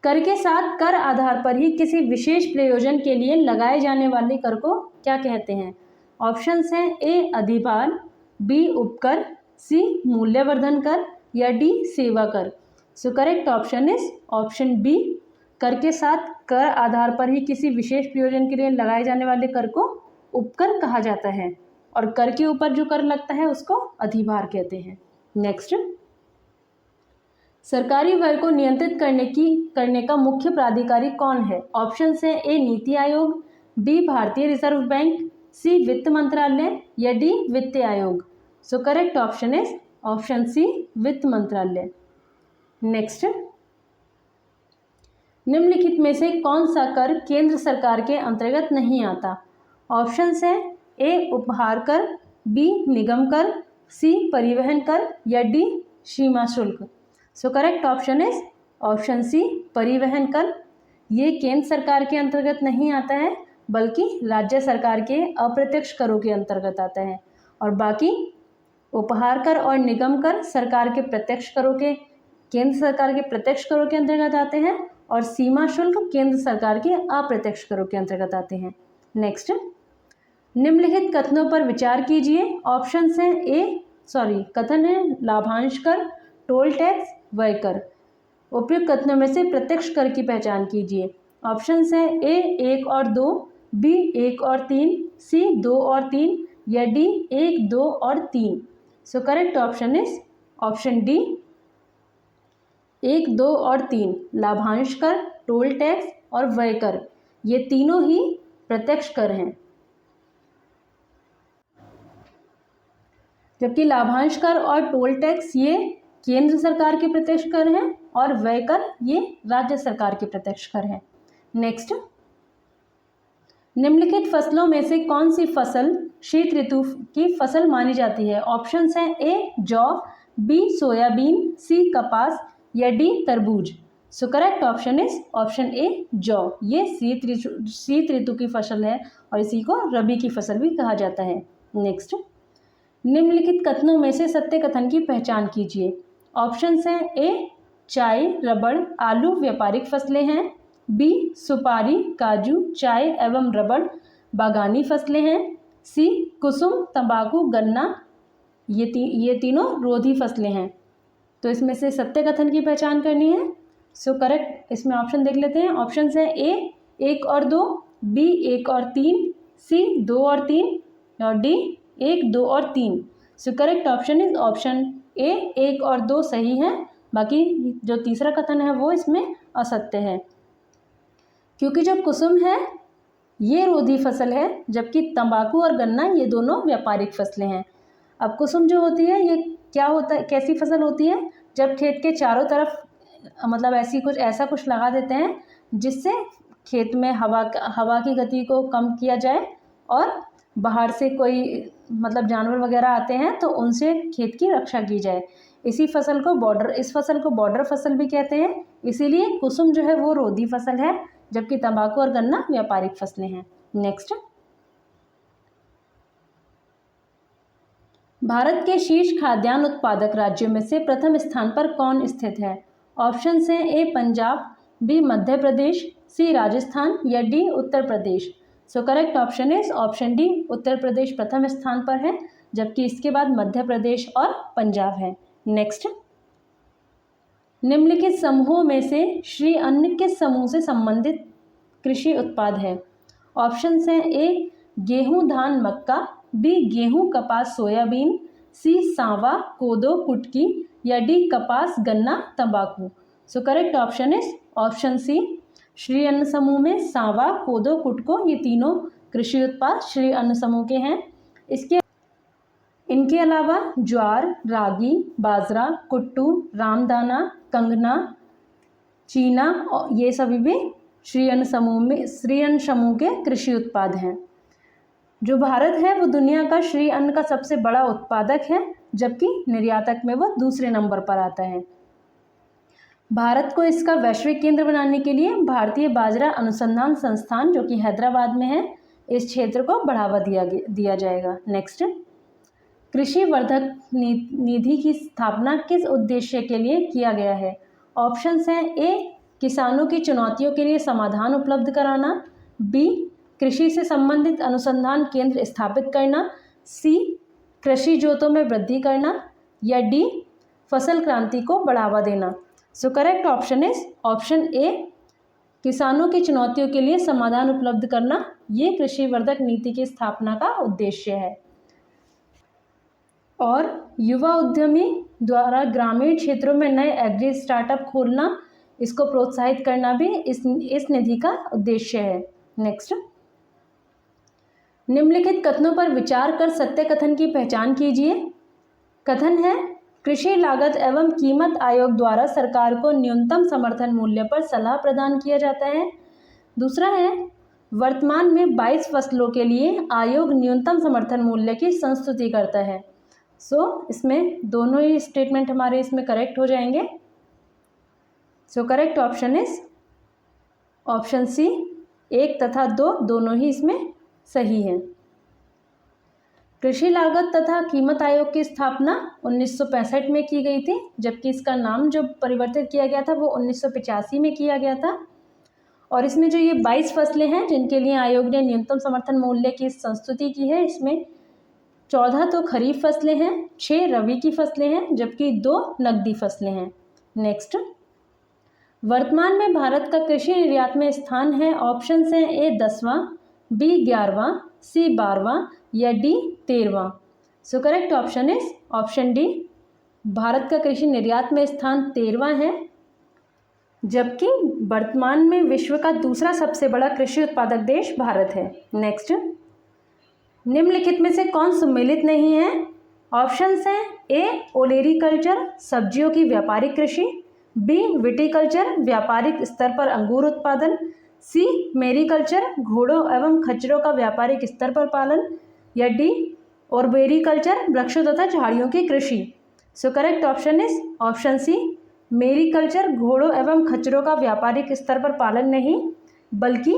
कर के साथ कर आधार पर ही किसी विशेष प्रयोजन के लिए लगाए जाने वाले कर को क्या कहते हैं? ऑप्शंस हैं ए अधिभार, बी उपकर, सी मूल्यवर्धन कर या डी सेवा कर। So correct option is option B, कर के साथ कर आधार पर ही किसी विशेष प्रयोजन के लिए लगाए जाने वाले कर को उपकर कहा जाता है और कर के ऊपर जो कर लगता है उसको अधिभार कहते हैं। नेक्स्ट, सरकारी व्यय को नियंत्रित करने का मुख्य प्राधिकारी कौन है? ऑप्शंस हैं ए नीति आयोग, बी भारतीय रिजर्व बैंक, सी वित्त मंत्रालय या डी वित्त आयोग। So correct option is option C वित्त मंत्रालय। नेक्स्ट, निम्नलिखित में से कौन सा कर केंद्र सरकार के अंतर्गत नहीं आता? ऑप्शंस हैं ए उपहार कर, बी निगम कर, सी परिवहन कर या डी सीमा शुल्क। So correct option is option C परिवहन कर। ये केंद्र सरकार के अंतर्गत नहीं आता है बल्कि राज्य सरकार के अप्रत्यक्ष करों के अंतर्गत आता है और बाकी उपहार कर और निगम कर सरकार के प्रत्यक्ष करों के केंद्र सरकार के प्रत्यक्ष करों के अंतर्गत आते हैं और सीमा शुल्क केंद्र सरकार के अप्रत्यक्ष करों के अंतर्गत आते हैं। नेक्स्ट, निम्नलिखित कथनों पर विचार कीजिए। ऑप्शंस हैं कथन है लाभांश कर, टोल टैक्स, व्यय कर। उपयुक्त कथनों में से प्रत्यक्ष कर की पहचान कीजिए। ऑप्शंस हैं ए 1 और 2, बी 1 और 3, सी 2 और 3 या डी 1, 2 और 3। सो correct option is option D 1, 2 और 3 लाभांश कर, टोल टैक्स और व्यय कर, ये तीनों ही प्रत्यक्ष कर हैं। जबकि लाभांश कर और टोल टैक्स ये केंद्र सरकार के प्रत्यक्ष कर हैं और व्यय कर ये राज्य सरकार के प्रत्यक्ष कर हैं। नेक्स्ट, निम्नलिखित फसलों में से कौन सी फसल शीत ऋतु की फसल मानी जाती है? ऑप्शंस हैं ए जौ, बी सोयाबीन, सी कपास या डी तरबूज। सो करेक्ट ऑप्शन इज ऑप्शन ए जौ। ये शीत ऋतु की फसल है और इसी को रबी की फसल भी कहा जाता है। नेक्स्ट, निम्नलिखित कथनों में से सत्य कथन की पहचान कीजिए। ऑप्शंस हैं ए चाय, रबड़, आलू व्यापारिक फसलें हैं, बी सुपारी, काजू, चाय एवं रबड़ बागानी फसलें हैं, सी कुसुम, तंबाकू, गन्ना ये तीनों रोधी फसलें हैं। तो इसमें से सत्य कथन की पहचान करनी है। सो करेक्ट इसमें ऑप्शन देख लेते हैं। ऑप्शन है ए 1 और 2, बी 1 और 3, सी 2 और 3 और डी 1, 2 और 3। सो करेक्ट ऑप्शन इज ऑप्शन ए 1 और 2 सही है, बाकी जो तीसरा कथन है वो इसमें असत्य है, क्योंकि जो कुसुम है ये रोधी फसल है, जबकि तंबाकू और गन्ना ये दोनों व्यापारिक फसलें हैं। अब कुसुम जो होती है ये क्या होता है, कैसी फसल होती है? जब खेत के चारों तरफ मतलब ऐसा कुछ लगा देते हैं जिससे खेत में हवा की गति को कम किया जाए और बाहर से कोई मतलब जानवर वगैरह आते हैं तो उनसे खेत की रक्षा की जाए। इस फसल को बॉर्डर फसल भी कहते हैं। इसीलिए कुसुम जो है वो रोधी फसल है, जबकि तंबाकू और गन्ना व्यापारिक फसलें हैं। नेक्स्ट, भारत के शीर्ष खाद्यान्न उत्पादक राज्यों में से प्रथम स्थान पर कौन स्थित है? ऑप्शन हैं A Punjab, B Madhya Pradesh, C Rajasthan या D Uttar Pradesh. So correct option is option D, Uttar Pradesh प्रथम स्थान पर है, जबकि इसके बाद मध्य प्रदेश और पंजाब है। नेक्स्ट, निम्नलिखित समूहों में से श्री अन्न किस समूह से संबंधित कृषि उत्पाद है? ऑप्शन हैं ए गेहूं, धान, मक्का, बी गेहूं, कपास, सोयाबीन, सी सांवा, कोदो, कुटकी या डी कपास, गन्ना, तंबाकू। So correct option is option C, श्री अन्न समूह में सांवा, कोदो, कुटको ये तीनों कृषि उत्पाद श्री अन्न समूह के हैं। इनके अलावा ज्वार, रागी, बाजरा, कुट्टू, रामदाना, कंगना, चीना ये सभी भी श्री अन्न समूह के कृषि उत्पाद हैं। जो भारत है वो दुनिया का श्री अन्न का सबसे बड़ा उत्पादक है, जबकि निर्यातक में वो दूसरे नंबर पर आता है। भारत को इसका वैश्विक केंद्र बनाने के लिए भारतीय बाजरा अनुसंधान संस्थान जो कि हैदराबाद में है, इस क्षेत्र को बढ़ावा दिया जाएगा। नेक्स्ट, कृषि वर्धक निधि की स्थापना किस उद्देश्य के लिए किया गया है? ऑप्शंस हैं ए किसानों की चुनौतियों के लिए समाधान उपलब्ध कराना, बी कृषि से संबंधित अनुसंधान केंद्र स्थापित करना, सी कृषि जोतों में वृद्धि करना या डी फसल क्रांति को बढ़ावा देना। सो करेक्ट ऑप्शन इज ऑप्शन ए, किसानों की चुनौतियों के लिए समाधान उपलब्ध करना ये कृषि वर्धक नीति की स्थापना का उद्देश्य है। और युवा उद्यमी द्वारा ग्रामीण क्षेत्रों में नए एग्री स्टार्टअप खोलना, इसको प्रोत्साहित करना भी इस निधि का उद्देश्य है। नेक्स्ट, निम्नलिखित कथनों पर विचार कर सत्य कथन की पहचान कीजिए। कथन है कृषि लागत एवं कीमत आयोग द्वारा सरकार को न्यूनतम समर्थन मूल्य पर सलाह प्रदान किया जाता है। दूसरा है वर्तमान में 22 फसलों के लिए आयोग न्यूनतम समर्थन मूल्य की संस्तुति करता है। सो इसमें दोनों ही स्टेटमेंट हमारे इसमें करेक्ट हो जाएंगे। So correct option is option C, 1 तथा 2 दोनों ही इसमें सही है। कृषि लागत तथा कीमत आयोग की स्थापना 1965 में की गई थी, जबकि इसका नाम जो परिवर्तित किया गया था वो 1985 में किया गया था। और इसमें जो ये 22 फसलें हैं जिनके लिए आयोग ने न्यूनतम समर्थन मूल्य की संस्तुति की है, इसमें 14 तो खरीफ फसलें हैं, 6 रबी की फसलें हैं, जबकि 2 नकदी फसलें हैं। नेक्स्ट, वर्तमान में भारत का कृषि निर्यात में स्थान है। ऑप्शन हैं ए 10वां, बी 11वां, सी 12वां या डी 13वां। So correct option is option D, Bharat का कृषि निर्यात में स्थान 13वां है, जबकि वर्तमान में विश्व का दूसरा सबसे बड़ा कृषि उत्पादक देश भारत है। नेक्स्ट, निम्नलिखित में से कौन सम्मिलित नहीं है? ऑप्शंस हैं ए ओलेरीकल्चर सब्जियों की व्यापारिक कृषि, बी विटिकल्चर व्यापारिक स्तर पर अंगूर उत्पादन, सी मेरीकल्चर घोड़ों एवं खच्चरों का व्यापारिक स्तर पर पालन, या डी ऑर्बेरिकल्चर वृक्षों तथा झाड़ियों की कृषि। So correct option is option C mariculture घोड़ों एवं खच्चरों का व्यापारिक स्तर पर पालन नहीं बल्कि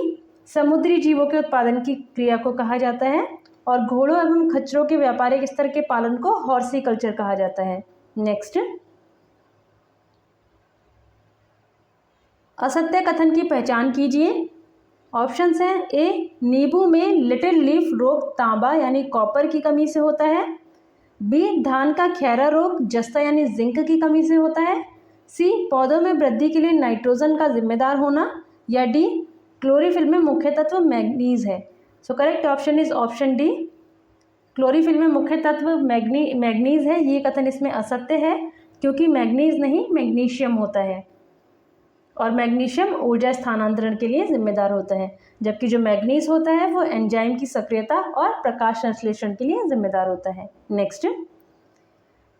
समुद्री जीवों के उत्पादन की क्रिया को कहा जाता है, और घोड़ों एवं खच्चरों के व्यापारिक स्तर के पालन को हॉर्सिकल्चर कहा जाता है। नेक्स्ट, असत्य कथन की पहचान कीजिए। ऑप्शंस हैं ए नींबू में लिटिल लीफ रोग तांबा यानी कॉपर की कमी से होता है, बी धान का खैरा रोग जस्ता यानी जिंक की कमी से होता है, सी पौधों में वृद्धि के लिए नाइट्रोजन का जिम्मेदार होना, या डी क्लोरोफिल में मुख्य तत्व मैग्नीज है। सो correct option is option D chlorophyll में मुख्य तत्व मैग्नीज है। ये कथन इसमें असत्य है क्योंकि मैग्नीज नहीं मैग्नीशियम होता है, और मैग्नीशियम ऊर्जा स्थानांतरण के लिए जिम्मेदार होता है, जबकि जो मैग्नीज होता है वो एंजाइम की सक्रियता और प्रकाश संश्लेषण के लिए जिम्मेदार होता है। नेक्स्ट,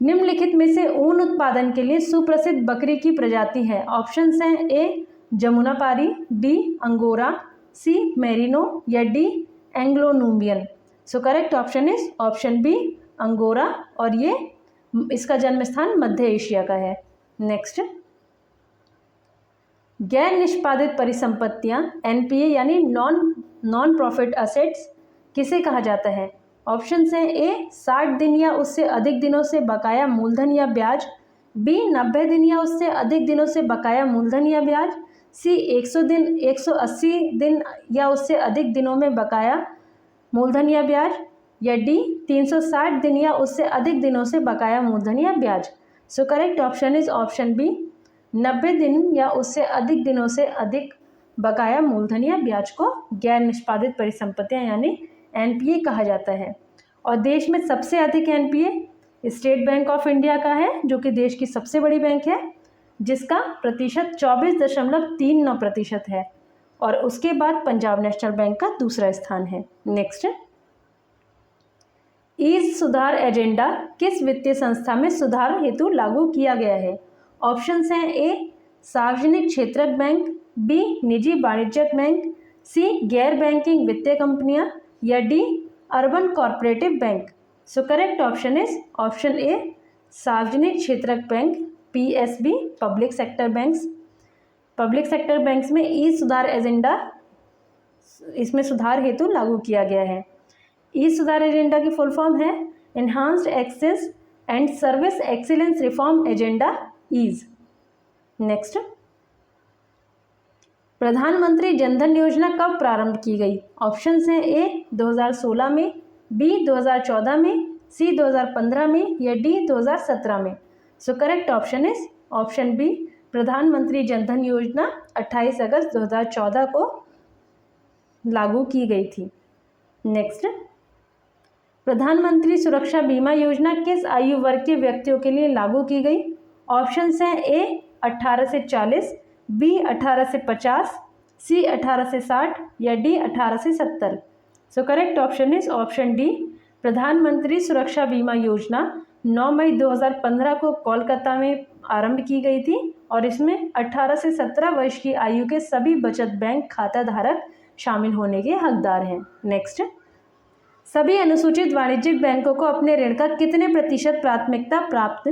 निम्नलिखित में से ऊन उत्पादन के लिए सुप्रसिद्ध बकरी की प्रजाति है। ऑप्शंस हैं A Jamunapari, B angora, C merino, या D anglo nubian. So correct option is option B angora, और ये इसका जन्म स्थान मध्य एशिया का है। नेक्स्ट, गैर निष्पादित परिसंपत्तियां एनपीए यानी नॉन प्रॉफिट असेट्स किसे कहा जाता है। ऑप्शंस हैं ए 60 दिन या उससे अधिक दिनों से बकाया मूलधन या ब्याज, बी 90 दिन या उससे अधिक दिनों से बकाया मूलधन या ब्याज, सी 180 दिन या उससे अधिक दिनों में बकाया मूलधन या ब्याज, या डी 360 दिन या उससे अधिक दिनों से बकाया मूलधन या ब्याज। So correct option is option B 90 दिन या उससे अधिक दिनों से अधिक बकाया मूलधन या ब्याज को गैर निष्पादित परिसंपत्तियां यानी एनपीए कहा जाता है। और देश में सबसे अधिक NPA state bank of India का है, जो कि देश की सबसे बड़ी बैंक है, जिसका प्रतिशत 24.39% है, और उसके बाद पंजाब नेशनल बैंक का दूसरा स्थान है। नेक्स्ट, ईज सुधार एजेंडा किस वित्तीय संस्था में सुधार हेतु लागू किया गया है। ऑप्शंस हैं ए सार्वजनिक क्षेत्रक बैंक, बी निजी वाणिज्यिक बैंक, सी गैर बैंकिंग वित्तीय कंपनियां, या D urban corporative bank. So correct option is option ए सार्वजनिक क्षेत्रक bank PSB public sector banks. Public sector banks में ई सुधार एजेंडा इसमें सुधार हेतु लागू किया गया है। ई सुधार एजेंडा की फुल फॉर्म है enhanced access and service excellence reform agenda EASE. Next, प्रधानमंत्री जनधन योजना कब प्रारंभ की गई। ऑप्शंस हैं ए 2016 में, बी 2014 में, सी 2015 में, या डी 2017 में। So correct option is option B प्रधानमंत्री जनधन योजना 28 अगस्त 2014 को लागू की गई थी। नेक्स्ट, प्रधानमंत्री सुरक्षा बीमा योजना किस आयु वर्ग के व्यक्तियों के लिए लागू की गई। ऑप्शंस हैं ए 18 से 40, बी 18 से 50, सी 18 से 60, या डी 18 से 70। So correct option is option D प्रधानमंत्री सुरक्षा बीमा योजना 9 मई 2015 को कोलकाता में आरंभ की गई थी, और इसमें 18 से 17 वर्ष की आयु के सभी बचत बैंक खाता धारक शामिल होने के हकदार हैं। नेक्स्ट, सभी अनुसूचित वाणिज्यिक बैंकों को अपने ऋण का कितने प्रतिशत प्राथमिकता प्राप्त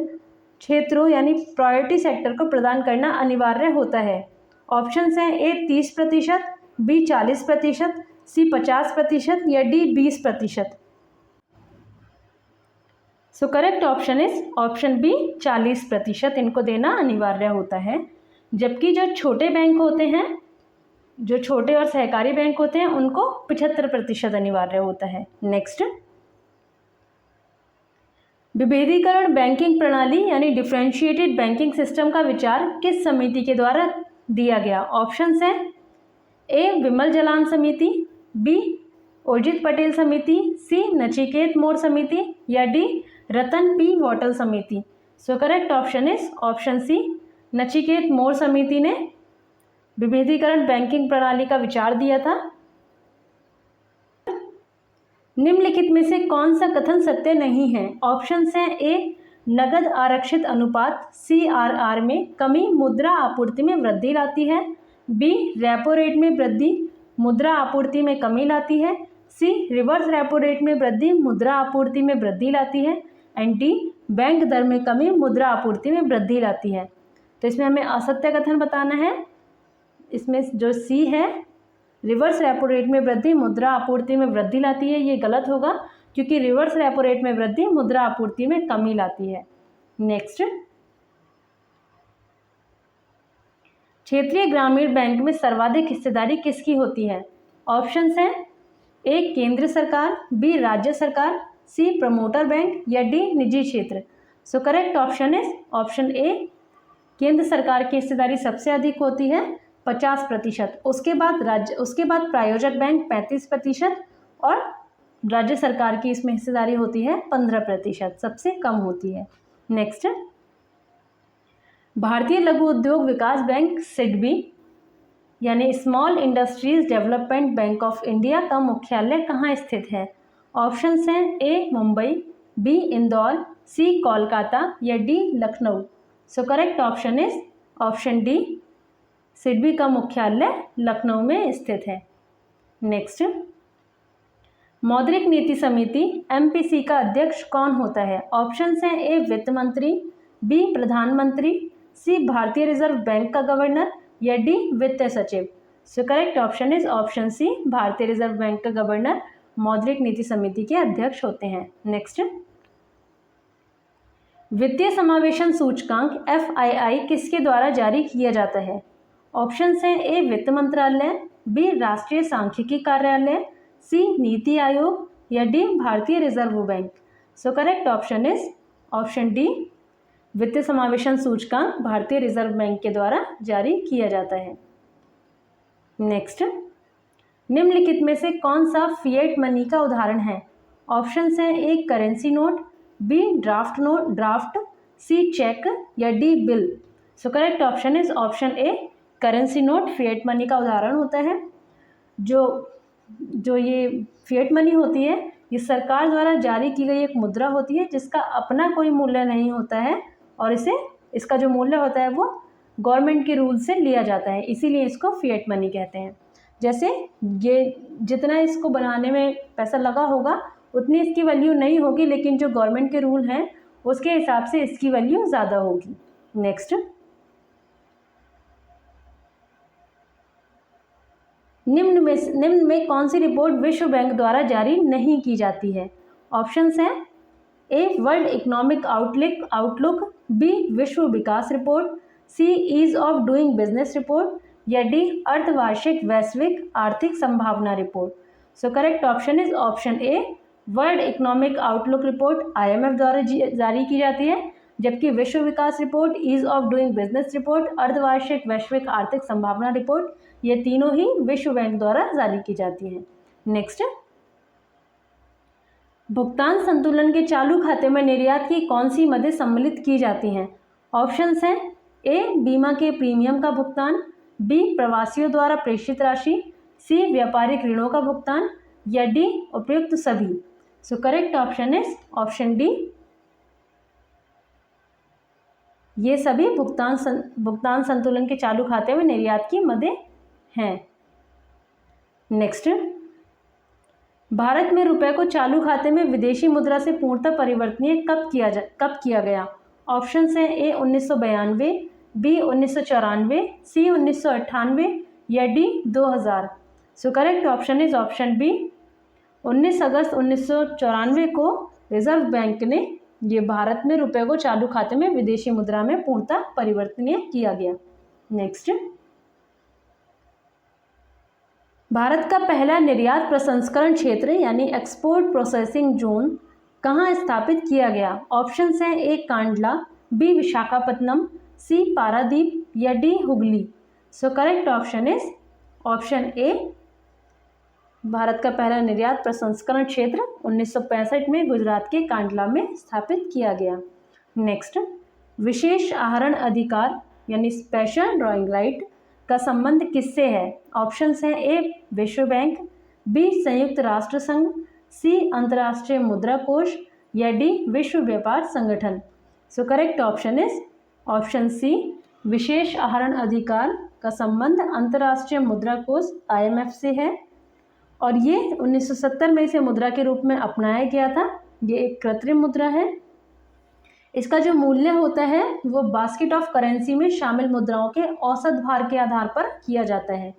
क्षेत्रों यानी प्रायोरिटी सेक्टर को प्रदान करना अनिवार्य होता है। ऑप्शंस हैं ए 30%, बी 40%, सी 50%, या D 20%। So correct option is option B 40% इनको देना अनिवार्य होता है, जबकि जो छोटे बैंक होते हैं, जो छोटे और सहकारी बैंक होते हैं, उनको 75% अनिवार्य होता है। नेक्स्ट, विभेदीकरण बैंकिंग प्रणाली यानी डिफरेंशिएटेड बैंकिंग सिस्टम का विचार किस समिति के द्वारा दिया गया। ऑप्शंस हैं ए विमल जलान समिति, बी उर्जित पटेल समिति, सी नचिकेत मोर समिति, या डी रतन पी वॉटल समिति। So correct option is option C Nachiket Mor समिति ने विभेदीकरण बैंकिंग प्रणाली का विचार दिया था। निम्नलिखित में से कौन सा कथन सत्य नहीं है? ऑप्शंस हैं ए नगद आरक्षित अनुपात CRR में कमी मुद्रा आपूर्ति में वृद्धि लाती है, बी रेपो रेट में वृद्धि मुद्रा आपूर्ति में कमी लाती है, सी रिवर्स रेपो रेट में वृद्धि मुद्रा आपूर्ति में वृद्धि लाती है, एंड डी बैंक दर में कमी मुद्रा आपूर्ति में वृद्धि लाती है। तो इसमें हमें असत्य कथन बताना है। इसमें जो सी है रिवर्स रेपो रेट में वृद्धि मुद्रा आपूर्ति में वृद्धि लाती है, ये गलत होगा क्योंकि रिवर्स रेपो रेट में वृद्धि मुद्रा आपूर्ति में कमी लाती है। नेक्स्ट, क्षेत्रीय ग्रामीण बैंक में सर्वाधिक हिस्सेदारी किसकी होती है? ऑप्शंस हैं ए केंद्र सरकार, बी राज्य सरकार, सी प्रमोटर बैंक या डी निजी क्षेत्र। सो करेक्ट ऑप्शन इज ऑप्शन ए, केंद्र सरकार की हिस्सेदारी सबसे अधिक होती है 50%, उसके बाद प्रायोजक बैंक 35% और राज्य सरकार की इसमें हिस्सेदारी होती है 15%, सबसे कम होती है। नेक्स्ट, भारतीय लघु उद्योग विकास बैंक सिडबी यानी small industries development bank of India का मुख्यालय कहाँ स्थित है? ऑप्शंस हैं ए मुंबई, बी इंदौर, सी कोलकाता या D Lucknow. So correct option is option D, SIDBI का मुख्यालय लखनऊ में स्थित है। नेक्स्ट, मौद्रिक नीति समिति MPC का अध्यक्ष कौन होता है? ऑप्शंस हैं ए वित्त मंत्री, बी प्रधानमंत्री, सी भारतीय रिजर्व बैंक का गवर्नर या डी वित्त सचिव। So correct option is option C, भारतीय रिजर्व बैंक का गवर्नर मौद्रिक नीति समिति के अध्यक्ष होते हैं। नेक्स्ट, वित्तीय समावेशन सूचकांक FII किसके द्वारा जारी किया जाता है? ऑप्शंस हैं ए वित्त मंत्रालय, बी राष्ट्रीय सांख्यिकी कार्यालय, सी नीति आयोग या डी भारतीय reserve bank. So correct option is option D, वित्तीय समावेशन सूचकांक भारतीय रिजर्व बैंक के द्वारा जारी किया जाता है। नेक्स्ट, निम्नलिखित में से कौन सा फिएट मनी का उदाहरण है? ऑप्शंस हैं ए करेंसी नोट, बी ड्राफ्ट, सी चेक या D bill. So correct option is option A, currency note fiat money का उदाहरण होता है। जो ये फिएट मनी होती है ये सरकार द्वारा जारी की गई एक मुद्रा होती है जिसका अपना कोई मूल्य नहीं होता है और इसका जो मूल्य होता है वो गवर्नमेंट के रूल से लिया जाता है, इसीलिए इसको फिएट मनी कहते हैं। जैसे ये जितना इसको बनाने में पैसा लगा होगा उतनी इसकी वैल्यू नहीं होगी, लेकिन जो गवर्नमेंट के रूल हैं उसके हिसाब से इसकी वैल्यू ज़्यादा होगी। नेक्स्ट, निम्न में कौन सी रिपोर्ट विश्व बैंक द्वारा जारी नहीं की जाती है? ऑप्शंस हैं A world economic outlook, B विश्व विकास रिपोर्ट, C ease of doing business report या डी अर्धवार्षिक वैश्विक आर्थिक संभावना report. So correct option is option A, world economic outlook report IMF द्वारा जारी की जाती है, जबकि विश्व विकास report, ease of doing business report, अर्धवार्षिक वैश्विक आर्थिक संभावना रिपोर्ट, ये तीनों ही विश्व बैंक द्वारा जारी की जाती हैं। नेक्स्ट, भुगतान संतुलन के चालू खाते में निर्यात की कौन सी मदें सम्मिलित की जाती हैं? ऑप्शंस हैं ए बीमा के प्रीमियम का भुगतान, बी प्रवासियों द्वारा प्रेषित राशि, सी व्यापारिक ऋणों का भुगतान या डी उपयुक्त सभी। So correct option is option D, ये सभी भुगतान संतुलन के चालू खाते में निर्यात की मदें हैं। नेक्स्ट, भारत में रुपए को चालू खाते में विदेशी मुद्रा से पूर्णतः परिवर्तनीय कब किया गया? ऑप्शंस हैं ए 1992, बी 1994, सी 1998 या D 2000। So correct option is option B, 19 अगस्त 1994 को रिजर्व बैंक ने ये भारत में रुपए को चालू खाते में विदेशी मुद्रा में पूर्णतः परिवर्तनीय किया गया। नेक्स्ट, भारत का पहला निर्यात प्रसंस्करण क्षेत्र यानी एक्सपोर्ट प्रोसेसिंग जोन कहाँ स्थापित किया गया? ऑप्शंस हैं ए कांडला, बी विशाखापत्तनम, सी पारादीप या D Hooghly. So correct option is option ए, भारत का पहला निर्यात प्रसंस्करण क्षेत्र 1965 में गुजरात के कांडला में स्थापित किया गया। नेक्स्ट, विशेष आहरण अधिकार यानी स्पेशल ड्राइंग राइट का संबंध किससे है? ऑप्शंस हैं ए विश्व बैंक, बी संयुक्त राष्ट्र संघ, सी अंतर्राष्ट्रीय मुद्रा कोष या डी विश्व व्यापार संगठन। So correct option is option C, विशेष आहरण अधिकार का संबंध अंतर्राष्ट्रीय मुद्रा कोष IMF से है और ये 1970 में इसे मुद्रा के रूप में अपनाया गया था। ये एक कृत्रिम मुद्रा है। इसका जो मूल्य होता है वो बास्केट ऑफ करेंसी में शामिल मुद्राओं के औसत भार के आधार पर किया जाता है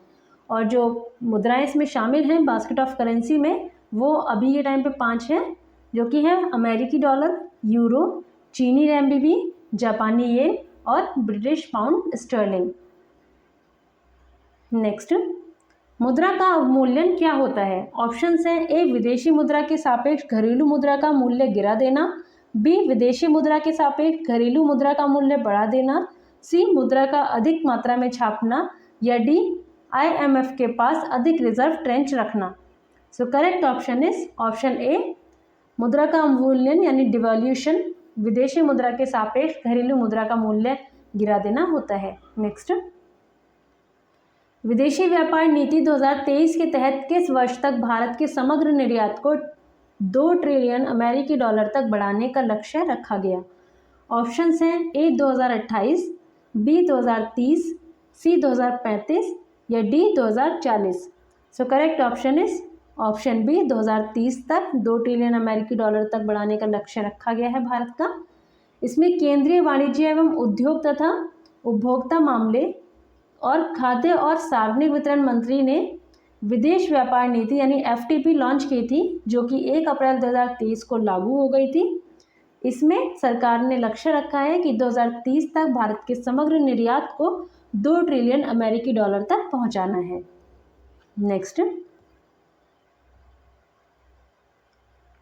और जो मुद्राएं इसमें शामिल हैं बास्केट ऑफ करेंसी में वो अभी के टाइम पे 5 हैं, जो कि है अमेरिकी डॉलर, यूरो, चीनी renminbi, जापानी येन और ब्रिटिश पाउंड स्टर्लिंग। नेक्स्ट, मुद्रा का अवमूल्यन क्या होता है? ऑप्शंस हैं ए विदेशी मुद्रा के सापेक्ष घरेलू मुद्रा का मूल्य गिरा देना, बी विदेशी मुद्रा के सापेक्ष घरेलू मुद्रा का मूल्य बढ़ा देना, सी मुद्रा का अधिक मात्रा में छापना या डी IMF के पास अधिक रिजर्व ट्रेंच रखना। सो करेक्ट ऑप्शन इज ऑप्शन ए, मुद्रा का अवमूल्यन यानी डिवैल्यूएशन विदेशी मुद्रा के सापेक्ष घरेलू मुद्रा का मूल्य गिरा देना होता है। नेक्स्ट, विदेशी व्यापार नीति 2023 के तहत किस वर्ष तक भारत के समग्र निर्यात को 2 ट्रिलियन अमेरिकी डॉलर तक बढ़ाने का लक्ष्य रखा गया? ऑप्शंस हैं ए 2028, बी 2030, सी 2035 या D 2040। So correct option is option B, 2030 तक 2 ट्रिलियन अमेरिकी डॉलर तक बढ़ाने का लक्ष्य रखा गया है भारत का। इसमें केंद्रीय वाणिज्य एवं उद्योग तथा उपभोक्ता मामले और खाद्य और सार्वजनिक वितरण मंत्री ने विदेश व्यापार नीति यानी FTP लॉन्च की थी, जो कि 1 अप्रैल 2023 को लागू हो गई थी। इसमें सरकार ने लक्ष्य रखा है कि 2030 तक भारत के समग्र निर्यात को 2 ट्रिलियन अमेरिकी डॉलर तक पहुंचाना है। नेक्स्ट,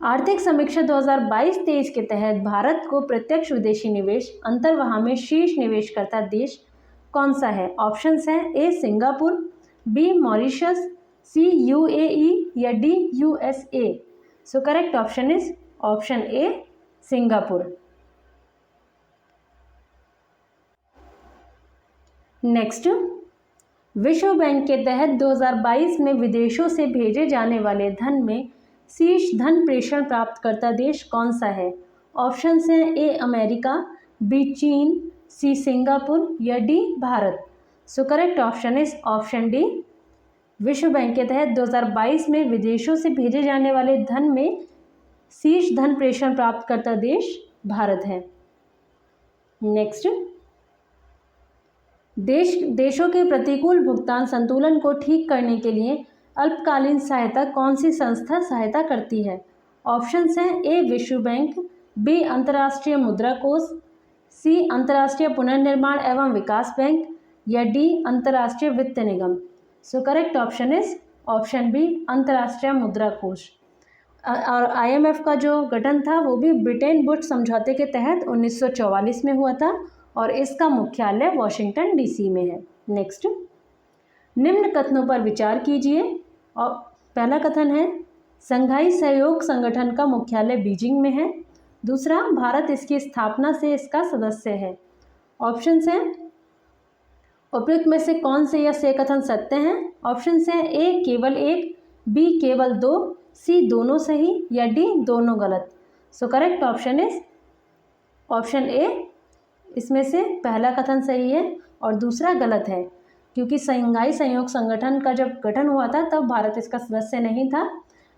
आर्थिक समीक्षा 2022-23 के तहत भारत को प्रत्यक्ष विदेशी निवेश अंतर्वाह में शीर्ष निवेशकर्ता देश कौन सा है? ऑप्शंस हैं ए सिंगापुर, बी मॉरिशस, सी UAE या D USA। So correct option is option A Singapore. Next, विश्व बैंक के तहत 2022 में विदेशों से भेजे जाने वाले धन में शीर्ष धन प्रेषण प्राप्तकर्ता देश कौन सा है? ऑप्शंस हैं ए अमेरिका, बी चीन, सी सिंगापुर या D Bharat. So correct option is option D, विश्व बैंक के तहत 2022 में विदेशों से भेजे जाने वाले धन में शीर्ष धन प्रेषण प्राप्तकर्ता देश भारत है। नेक्स्ट, देशों के प्रतिकूल भुगतान संतुलन को ठीक करने के लिए अल्पकालीन सहायता कौन सी संस्था सहायता करती है? ऑप्शंस हैं ए विश्व बैंक, बी अंतर्राष्ट्रीय मुद्रा कोष, सी अंतर्राष्ट्रीय पुनर्निर्माण एवं विकास बैंक या डी अंतर्राष्ट्रीय वित्त निगम। So correct option is option B, अंतर्राष्ट्रीय मुद्रा कोष। और IMF का जो गठन था वो भी ब्रिटेन वुड्स समझौते के तहत 1944 में हुआ था और इसका मुख्यालय वॉशिंगटन DC में है। नेक्स्ट, निम्न कथनों पर विचार कीजिए। और पहला कथन है संघाई सहयोग संगठन का मुख्यालय बीजिंग में है। दूसरा, भारत इसकी स्थापना से इसका सदस्य है। ऑप्शंस हैं उपयुक्त में से कौन से या से कथन सत्य हैं? ऑप्शंस हैं ए केवल 1, बी केवल 2, सी दोनों सही या डी दोनों गलत। So correct option is option ए, इसमें से पहला कथन सही है और दूसरा गलत है, क्योंकि संघाई सहयोग संगठन का जब गठन हुआ था तब भारत इसका सदस्य नहीं था।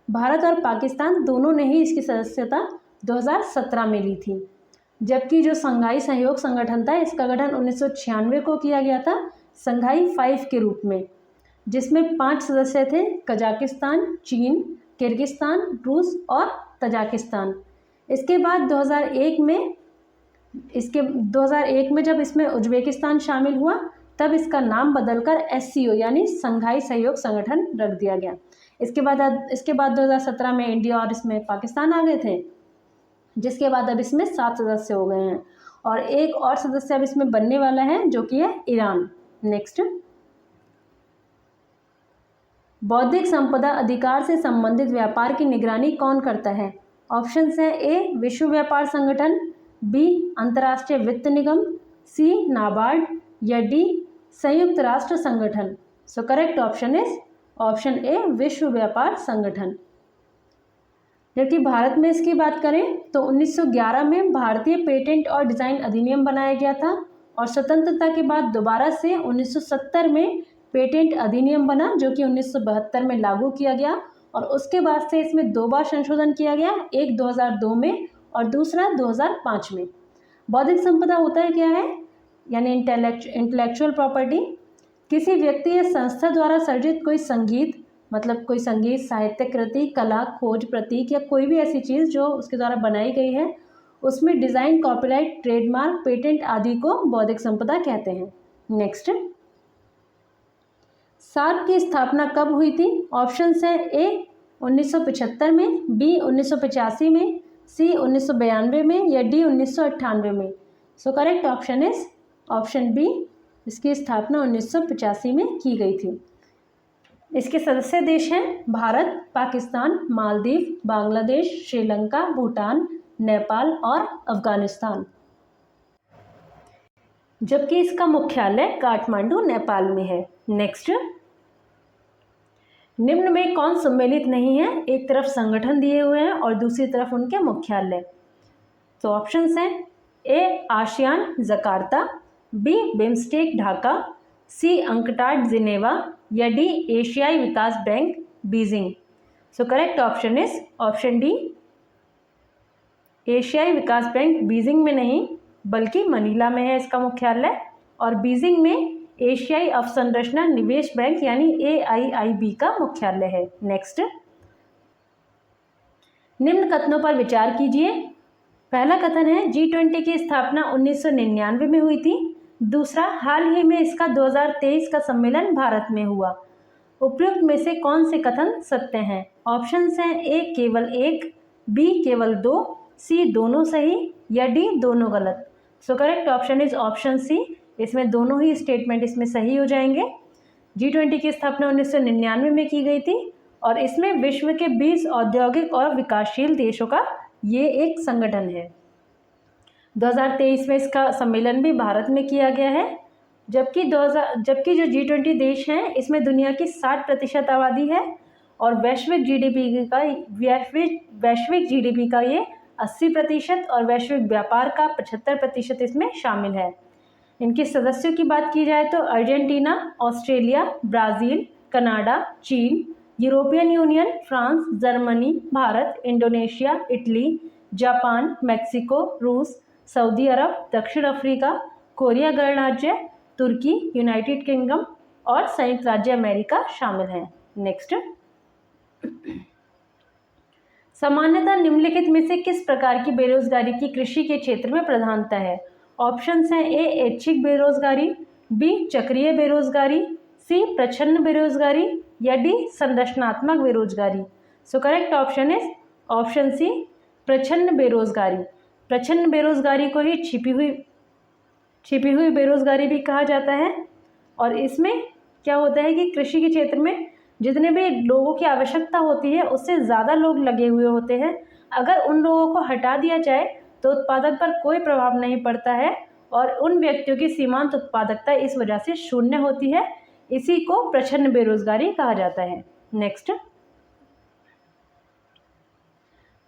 भारत और पाकिस्तान दोनों ने ही इसकी सदस्यता 2017 में ली थी, जबकि जो संघाई सहयोग संगठन था इसका गठन 1996 को किया गया था संघाई 5 के रूप में, जिसमें 5 सदस्य थे कजाकिस्तान, चीन, किर्गिस्तान, रूस और तजाकिस्तान। इसके बाद 2001 में जब इसमें उज्बेकिस्तान शामिल हुआ तब इसका नाम बदलकर SCO यानी संघाई सहयोग संगठन रख दिया गया। इसके बाद 2017 में इंडिया और इसमें पाकिस्तान आ गए थे, जिसके बाद अब इसमें 7 सदस्य हो गए हैं और एक और सदस्य अब इसमें बनने वाला है जो कि है ईरान। नेक्स्ट, बौद्धिक संपदा अधिकार से संबंधित व्यापार की निगरानी कौन करता है? ऑप्शंस हैं ए विश्व व्यापार संगठन, बी अंतर्राष्ट्रीय वित्त निगम, सी नाबार्ड या डी संयुक्त राष्ट्र संगठन। So correct option is option ए विश्व व्यापार संगठन। जबकि भारत में इसकी बात करें तो 1911 में भारतीय पेटेंट और डिज़ाइन अधिनियम बनाया गया था और स्वतंत्रता के बाद दोबारा से 1970 में पेटेंट अधिनियम बना, जो कि 1972 में लागू किया गया और उसके बाद से इसमें 2 बार संशोधन किया गया, एक 2002 में और दूसरा 2005 में। बौद्धिक संपदा होता है क्या है, यानी इंटेलेक्चुअल प्रॉपर्टी, किसी व्यक्ति या संस्था द्वारा सर्जित कोई संगीत, मतलब कोई संगीत, साहित्यिक कृति, कला, खोज, प्रतीक या कोई भी ऐसी चीज़ जो उसके द्वारा बनाई गई है, उसमें डिज़ाइन, कॉपीराइट, ट्रेडमार्क, पेटेंट आदि को बौद्धिक संपदा कहते हैं। नेक्स्ट, सार्क की स्थापना कब हुई थी? ऑप्शंस हैं ए 1975 में, बी 1985 में, सी 1992 में या डी 1998 में। So correct option is option B, इसकी स्थापना 1985 में की गई थी। इसके सदस्य देश हैं भारत, पाकिस्तान, मालदीव, बांग्लादेश, श्रीलंका, भूटान, नेपाल और अफगानिस्तान, जबकि इसका मुख्यालय काठमांडू, नेपाल में है। नेक्स्ट, निम्न में कौन सम्मिलित नहीं है? एक तरफ संगठन दिए हुए हैं और दूसरी तरफ उनके मुख्यालय। तो ऑप्शंस हैं A ASEAN Jakarta, B BIMSTEC Dhaka, C UNCTAD Geneva या डी एशियाई विकास bank Beijing. So correct option is option D, एशियाई विकास बैंक बीजिंग में नहीं बल्कि मनीला में है इसका मुख्यालय और बीजिंग में एशियाई अवसंरचना निवेश बैंक यानी AIIB का मुख्यालय है। नेक्स्ट, निम्न कथनों पर विचार कीजिए। पहला कथन है G20 की स्थापना 1999 में हुई थी। दूसरा, हाल ही में इसका 2023 का सम्मेलन भारत में हुआ। उपयुक्त में से कौन से कथन सत्य हैं? ऑप्शंस हैं ए केवल एक, बी केवल दो, सी दोनों सही या डी दोनों गलत। So correct option is option C, इसमें दोनों ही स्टेटमेंट इसमें सही हो जाएंगे। G20 की स्थापना 1999 में की गई थी और इसमें विश्व के 20 औद्योगिक और विकासशील देशों का ये एक संगठन है। 2023 में इसका सम्मेलन भी भारत में किया गया है, जबकि जो G20 देश हैं इसमें दुनिया की 60% आबादी है और वैश्विक जीडीपी का ये 80% और वैश्विक व्यापार का 75% इसमें शामिल है। इनके सदस्यों की बात की जाए तो अर्जेंटीना, ऑस्ट्रेलिया, ब्राज़ील, कनाडा, चीन, European union, France, Germany, Bharat, Indonesia, Italy, Japan, Mexico, रूस, सऊदी अरब, दक्षिण अफ्रीका, कोरिया गणराज्य, तुर्की, यूनाइटेड किंगडम और संयुक्त राज्य अमेरिका शामिल हैं। नेक्स्ट, सामान्यतः निम्नलिखित में से किस प्रकार की बेरोजगारी की कृषि के क्षेत्र में प्रधानता है? ऑप्शंस हैं ए ऐच्छिक बेरोजगारी, बी चक्रीय बेरोजगारी, सी प्रच्छन्न बेरोजगारी या डी संरचनात्मक बेरोजगारी। So correct option is option C, प्रच्छन्न बेरोजगारी। प्रच्छन्न बेरोजगारी को ही छिपी हुई बेरोजगारी भी कहा जाता है और इसमें क्या होता है कि कृषि के क्षेत्र में जितने भी लोगों की आवश्यकता होती है उससे ज़्यादा लोग लगे हुए होते हैं। अगर उन लोगों को हटा दिया जाए तो उत्पादन पर कोई प्रभाव नहीं पड़ता है और उन व्यक्तियों की सीमांत उत्पादकता इस वजह से शून्य होती है। इसी को प्रच्छन्न बेरोजगारी कहा जाता है। नेक्स्ट,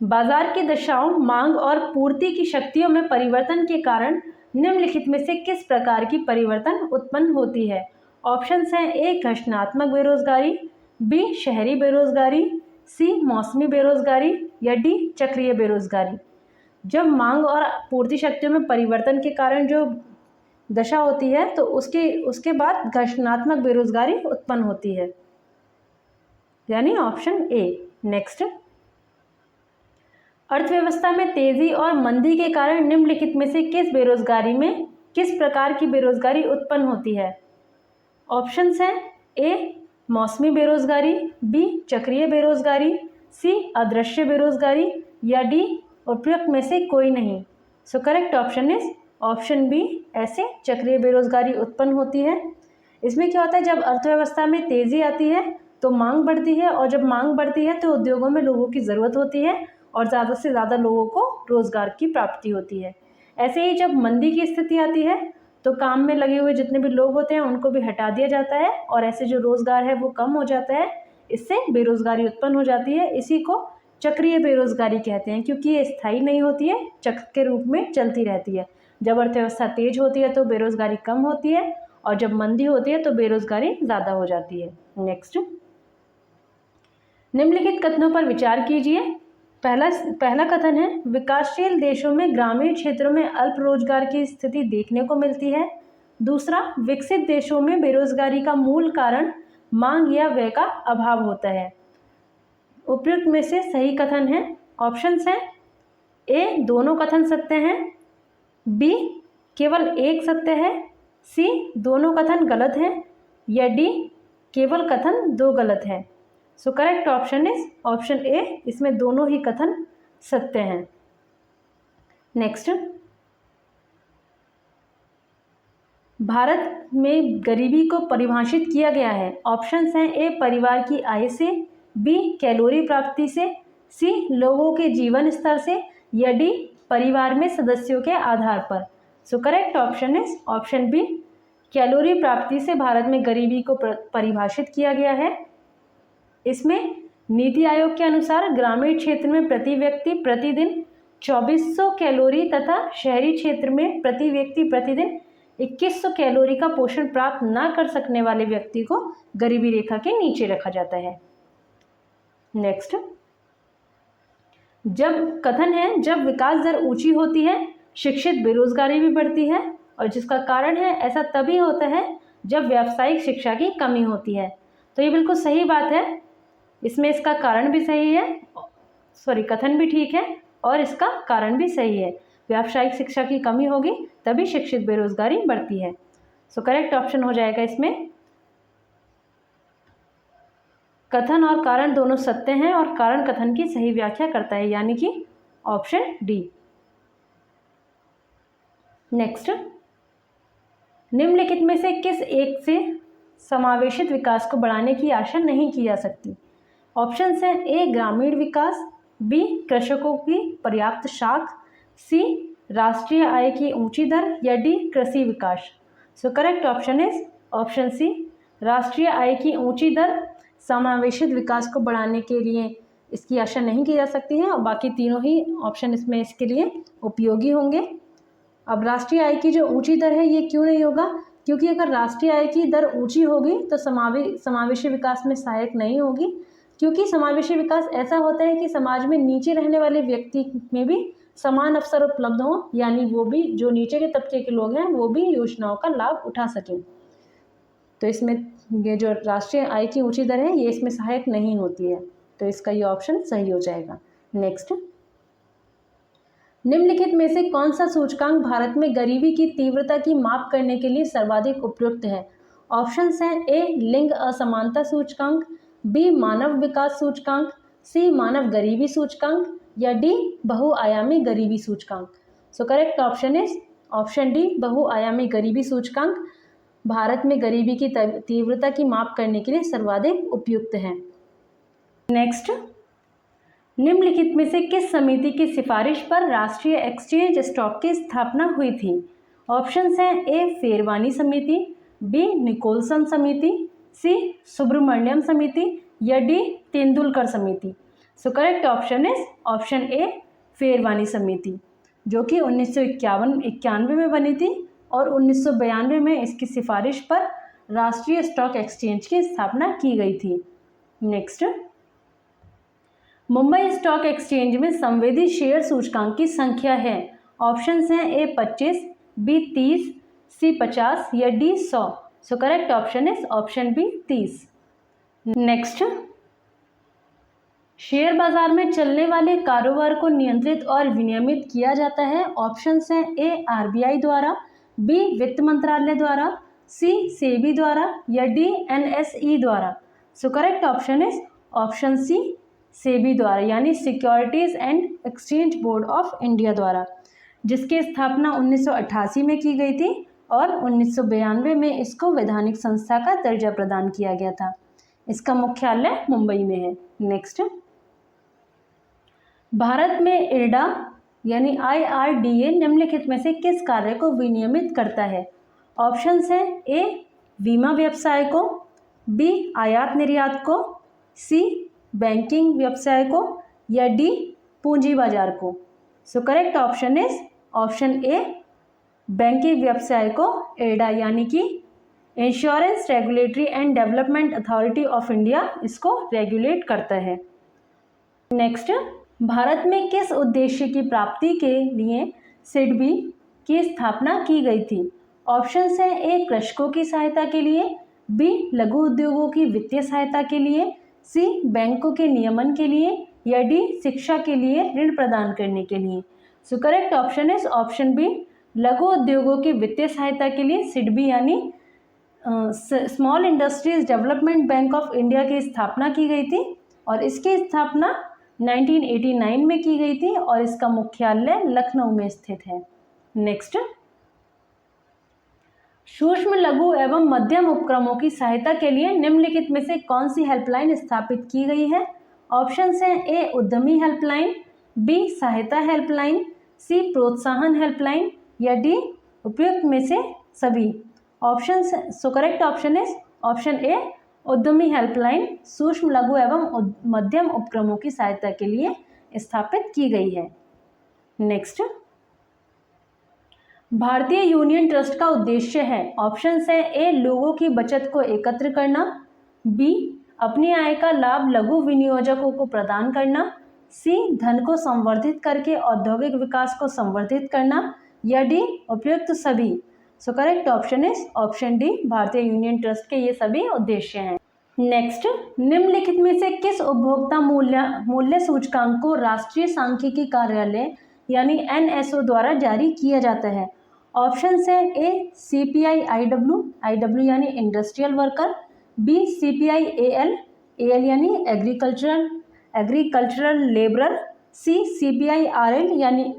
बाजार की दशाओं, मांग और पूर्ति की शक्तियों में परिवर्तन के कारण निम्नलिखित में से किस प्रकार की परिवर्तन उत्पन्न होती है? ऑप्शंस हैं ए घर्षणात्मक बेरोजगारी, बी शहरी बेरोजगारी, सी मौसमी बेरोजगारी या डी चक्रीय बेरोजगारी। जब मांग और पूर्ति शक्तियों में परिवर्तन के कारण जो दशा होती है तो उसके बाद घर्षणात्मक बेरोजगारी उत्पन्न होती है, यानी ऑप्शन ए। नेक्स्ट, अर्थव्यवस्था में तेजी और मंदी के कारण निम्नलिखित में से किस प्रकार की बेरोजगारी उत्पन्न होती है? ऑप्शंस हैं ए मौसमी बेरोजगारी, बी चक्रीय बेरोजगारी, सी अदृश्य बेरोजगारी या डी उपयुक्त में से कोई नहीं। So correct option is option B, ऐसे चक्रीय बेरोजगारी उत्पन्न होती है। इसमें क्या होता है, जब अर्थव्यवस्था में तेजी आती है तो मांग बढ़ती है और जब मांग बढ़ती है तो उद्योगों में लोगों की ज़रूरत होती है और ज़्यादा से ज़्यादा लोगों को रोज़गार की प्राप्ति होती है। ऐसे ही जब मंदी की स्थिति आती है तो काम में लगे हुए जितने भी लोग होते हैं उनको भी हटा दिया जाता है और ऐसे जो रोज़गार है वो कम हो जाता है, इससे बेरोज़गारी उत्पन्न हो जाती है। इसी को चक्रीय बेरोजगारी कहते हैं, क्योंकि ये स्थायी नहीं होती है, चक्र के रूप में चलती रहती है। जब अर्थव्यवस्था तेज होती है तो बेरोजगारी कम होती है, और जब मंदी होती है तो बेरोजगारी ज़्यादा हो जाती है। नेक्स्ट, निम्नलिखित कथनों पर विचार कीजिए। पहला कथन है, विकासशील देशों में ग्रामीण क्षेत्रों में अल्प रोजगार की स्थिति देखने को मिलती है। दूसरा, विकसित देशों में बेरोजगारी का मूल कारण मांग या व्यय का अभाव होता है। उपयुक्त में से सही कथन है। ऑप्शंस हैं, ए दोनों कथन सत्य हैं, बी केवल एक सत्य है, सी दोनों कथन गलत हैं, या डी केवल कथन दो गलत है। सो करेक्ट ऑप्शन इज ऑप्शन ए, इसमें दोनों ही कथन सत्य हैं। नेक्स्ट, भारत में गरीबी को परिभाषित किया गया है। ऑप्शंस हैं, ए परिवार की आय से, बी कैलोरी प्राप्ति से, सी लोगों के जीवन स्तर से, या डी परिवार में सदस्यों के आधार पर। So correct option is option B, calorie प्राप्ति से भारत में गरीबी को परिभाषित किया गया है। इसमें नीति आयोग के अनुसार ग्रामीण क्षेत्र में प्रति व्यक्ति प्रतिदिन 2400 कैलोरी तथा शहरी क्षेत्र में प्रति व्यक्ति प्रतिदिन 2100 कैलोरी का पोषण प्राप्त न कर सकने वाले व्यक्ति को गरीबी रेखा के नीचे रखा जाता है। नेक्स्ट, जब कथन है, जब विकास दर ऊंची होती है शिक्षित बेरोजगारी भी बढ़ती है, और जिसका कारण है ऐसा तभी होता है जब व्यावसायिक शिक्षा की कमी होती है। तो ये बिल्कुल सही बात है, इसमें इसका कारण भी सही है, कथन भी ठीक है और इसका कारण भी सही है। व्यावसायिक शिक्षा की कमी होगी तभी शिक्षित बेरोजगारी बढ़ती है। सो करेक्ट ऑप्शन हो जाएगा इसमें, कथन और कारण दोनों सत्य हैं और कारण कथन की सही व्याख्या करता है, यानी कि ऑप्शन डी। नेक्स्ट, निम्नलिखित में से किस एक से समावेशित विकास को बढ़ाने की आशा नहीं की जा सकती। ऑप्शंस हैं, ए ग्रामीण विकास, बी कृषकों की पर्याप्त साख, सी राष्ट्रीय आय की ऊंची दर, या डी कृषि विकास। So correct option is option C, राष्ट्रीय आय की ऊंची दर समावेशित विकास को बढ़ाने के लिए इसकी आशा नहीं की जा सकती है, और बाकी तीनों ही ऑप्शन इसमें इसके लिए उपयोगी होंगे। अब राष्ट्रीय आय की जो ऊंची दर है ये क्यों नहीं होगा, क्योंकि अगर राष्ट्रीय आय की दर ऊंची होगी तो समावेशी विकास में सहायक नहीं होगी, क्योंकि समावेशी विकास ऐसा होता है कि समाज में नीचे रहने वाले व्यक्ति में भी समान अवसर उपलब्ध हों, यानी वो भी जो नीचे के तबके के लोग हैं वो भी योजनाओं का लाभ उठा सकें। तो इसमें ये जो राष्ट्रीय आय की ऊंची दर है ये इसमें सहायक नहीं होती है, तो इसका ये ऑप्शन सही हो जाएगा। नेक्स्ट, निम्नलिखित में से कौन सा सूचकांक भारत में गरीबी की तीव्रता की माप करने के लिए सर्वाधिक उपयुक्त है। ऑप्शंस हैं, ए लिंग असमानता सूचकांक, बी मानव विकास सूचकांक, सी मानव गरीबी सूचकांक, या डी बहुआयामी गरीबी सूचकांक। सो correct option is option D, बहुआयामी गरीबी सूचकांक भारत में गरीबी की तीव्रता की माप करने के लिए सर्वाधिक उपयुक्त है। नेक्स्ट, निम्नलिखित में से किस समिति की सिफारिश पर राष्ट्रीय एक्सचेंज स्टॉक की स्थापना हुई थी। ऑप्शंस हैं, ए फेरवानी समिति, बी निकोलसन समिति, सी सुब्रमण्यम समिति, या डी तेंदुलकर समिति। So correct option is option A Pherwani समिति, जो कि 1991 में बनी थी और 1992 में इसकी सिफारिश पर राष्ट्रीय स्टॉक एक्सचेंज की स्थापना की गई थी। नेक्स्ट, मुंबई स्टॉक एक्सचेंज में संवेदी शेयर सूचकांक की संख्या है। ऑप्शंस हैं, ए 25, बी 30, सी 50, या D 100। So correct option is option B 30। Next, share बाजार में चलने वाले कारोबार को नियंत्रित और विनियमित किया जाता है। ऑप्शंस हैं, ए आरबीआई द्वारा, बी वित्त मंत्रालय द्वारा, सी सेबी द्वारा, या डी एनएसई द्वारा। So correct option is option C SEBI द्वारा, यानी securities and exchange board of India द्वारा, जिसकी स्थापना 1988 में की गई थी और 1992 में इसको वैधानिक संस्था का दर्जा प्रदान किया गया था। इसका मुख्यालय मुंबई में है। नेक्स्ट, भारत में इरडा यानी IRDA निम्नलिखित में से किस कार्य को विनियमित करता है। ऑप्शंस हैं, ए बीमा व्यवसाय को, बी आयात निर्यात को, सी बैंकिंग व्यवसाय को, या डी पूंजी बाजार को। सो correct option is option A, banking व्यवसाय को एडा यानी कि insurance regulatory and development authority of India इसको रेगुलेट करता है। नेक्स्ट, भारत में किस उद्देश्य की प्राप्ति के लिए सिडबी की स्थापना की गई थी? ऑप्शंस हैं ए, कृषकों की सहायता के लिए, बी, लघु उद्योगों की वित्तीय सहायता के लिए, सी, बैंकों के नियमन के लिए, या डी, शिक्षा के लिए ऋण प्रदान करने के लिए। So correct option is option B, लघु उद्योगों की वित्तीय सहायता के लिए सिडबी यानी small industries development bank of India की स्थापना की गई थी और इसकी स्थापना 1989 में की गई थी और इसका मुख्यालय लखनऊ में स्थित है। नेक्स्ट, सूक्ष्म लघु एवं मध्यम उपक्रमों की सहायता के लिए निम्नलिखित में से कौन सी हेल्पलाइन स्थापित की गई है? ऑप्शंस हैं ए, उद्यमी हेल्पलाइन, बी, सहायता हेल्पलाइन, सी, प्रोत्साहन हेल्पलाइन, या डी, उपयुक्त में से सभी। Options, so correct option is option ए, उद्यमी हेल्पलाइन सूक्ष्म लघु एवं मध्यम उपक्रमों की सहायता के लिए स्थापित की गई है। नेक्स्ट, भारतीय यूनियन ट्रस्ट का उद्देश्य है। ऑप्शंस है ए, लोगों की बचत को एकत्र करना, बी, अपनी आय का लाभ लघु विनियोजकों को प्रदान करना, सी, धन को संवर्धित करके औद्योगिक विकास को संवर्धित करना, या डी, उपयुक्त सभी। So correct option is option D, भारतीय यूनियन ट्रस्ट के ये सभी उद्देश्य हैं। नेक्स्ट, निम्नलिखित में से किस उपभोक्ता मूल्य सूचकांक को राष्ट्रीय सांख्यिकी कार्यालय यानी NSO द्वारा जारी किया जाता है? ऑप्शंस है ए, CPI IW यानी industrial worker, B, CPI AL यानी agricultural labourer, C, CPI RL यानी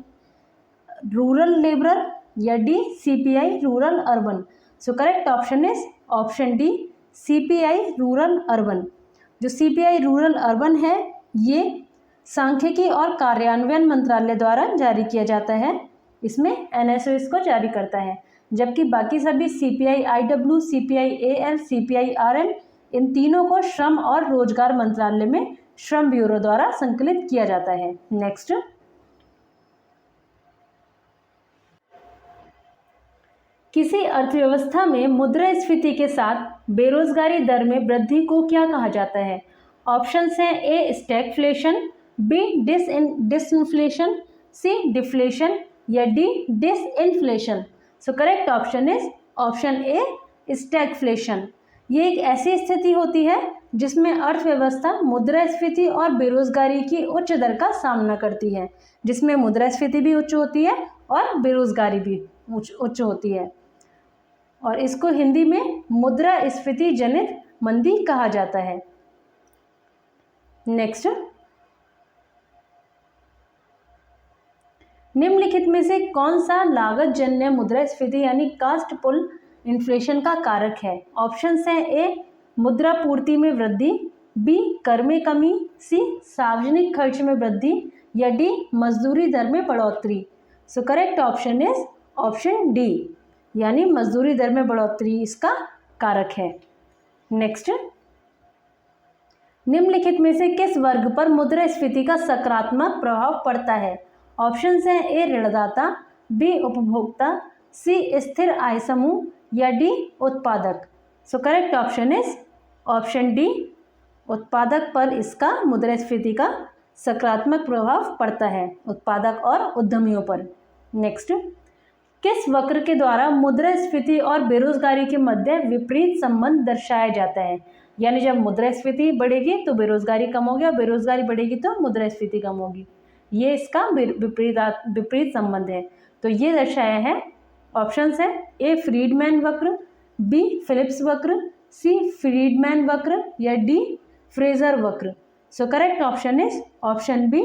रूरल लेबरर, या D, CPI rural urban. So correct option is option D, CPI rural urban. जो CPI रूरल अर्बन है ये सांख्यिकी और कार्यान्वयन मंत्रालय द्वारा जारी किया जाता है, इसमें NSO इसको जारी करता है, जबकि बाकी सभी CPI IW, CPI AL, CPI RL इन तीनों को श्रम और रोजगार मंत्रालय में श्रम ब्यूरो द्वारा संकलित किया जाता है। नेक्स्ट, किसी अर्थव्यवस्था में मुद्रास्फीति के साथ बेरोजगारी दर में वृद्धि को क्या कहा जाता है? ऑप्शंस हैं A, stagflation, B, disinflation, C, deflation, या D, disinflation. So correct option is option A, stagflation. ये एक ऐसी स्थिति होती है जिसमें अर्थव्यवस्था मुद्रास्फीति और बेरोजगारी की उच्च दर का सामना करती है, जिसमें मुद्रास्फीति भी उच्च होती है और बेरोजगारी भी उच्च होती है, और इसको हिंदी में मुद्रास्फीति जनित मंदी कहा जाता है। नेक्स्ट, निम्नलिखित में से कौन सा लागत जन्य मुद्रास्फीति यानी कास्ट पुल इन्फ्लेशन का कारक है? ऑप्शंस हैं ए, मुद्रा पूर्ति में वृद्धि, बी, कर में कमी, सी, सार्वजनिक खर्च में वृद्धि, या डी, मजदूरी दर में बढ़ोतरी। सो correct option is option D, यानी मजदूरी दर में बढ़ोतरी इसका कारक है। नेक्स्ट, निम्नलिखित में से किस वर्ग पर मुद्रास्फीति का सकारात्मक प्रभाव पड़ता है? ऑप्शंस हैं ए, ऋणदाता, बी, उपभोक्ता, सी, स्थिर आय समूह, या डी, उत्पादक। सो correct option is option D, उत्पादक पर इसका मुद्रास्फीति का सकारात्मक प्रभाव पड़ता है, उत्पादक और उद्यमियों पर। नेक्स्ट, किस वक्र के द्वारा मुद्रास्फीति और बेरोजगारी के मध्य विपरीत संबंध दर्शाया जाता है? यानी जब मुद्रास्फीति बढ़ेगी तो बेरोजगारी कम होगी, और बेरोजगारी बढ़ेगी तो मुद्रास्फीति कम होगी, ये इसका विपरीत संबंध है। तो ये दर्शाया है, ऑप्शंस है ए, फ्रीडमैन वक्र, बी, फिलिप्स वक्र, सी, फ्रीडमैन वक्र, या डी, फ्रेजर वक्र। So correct option is option B,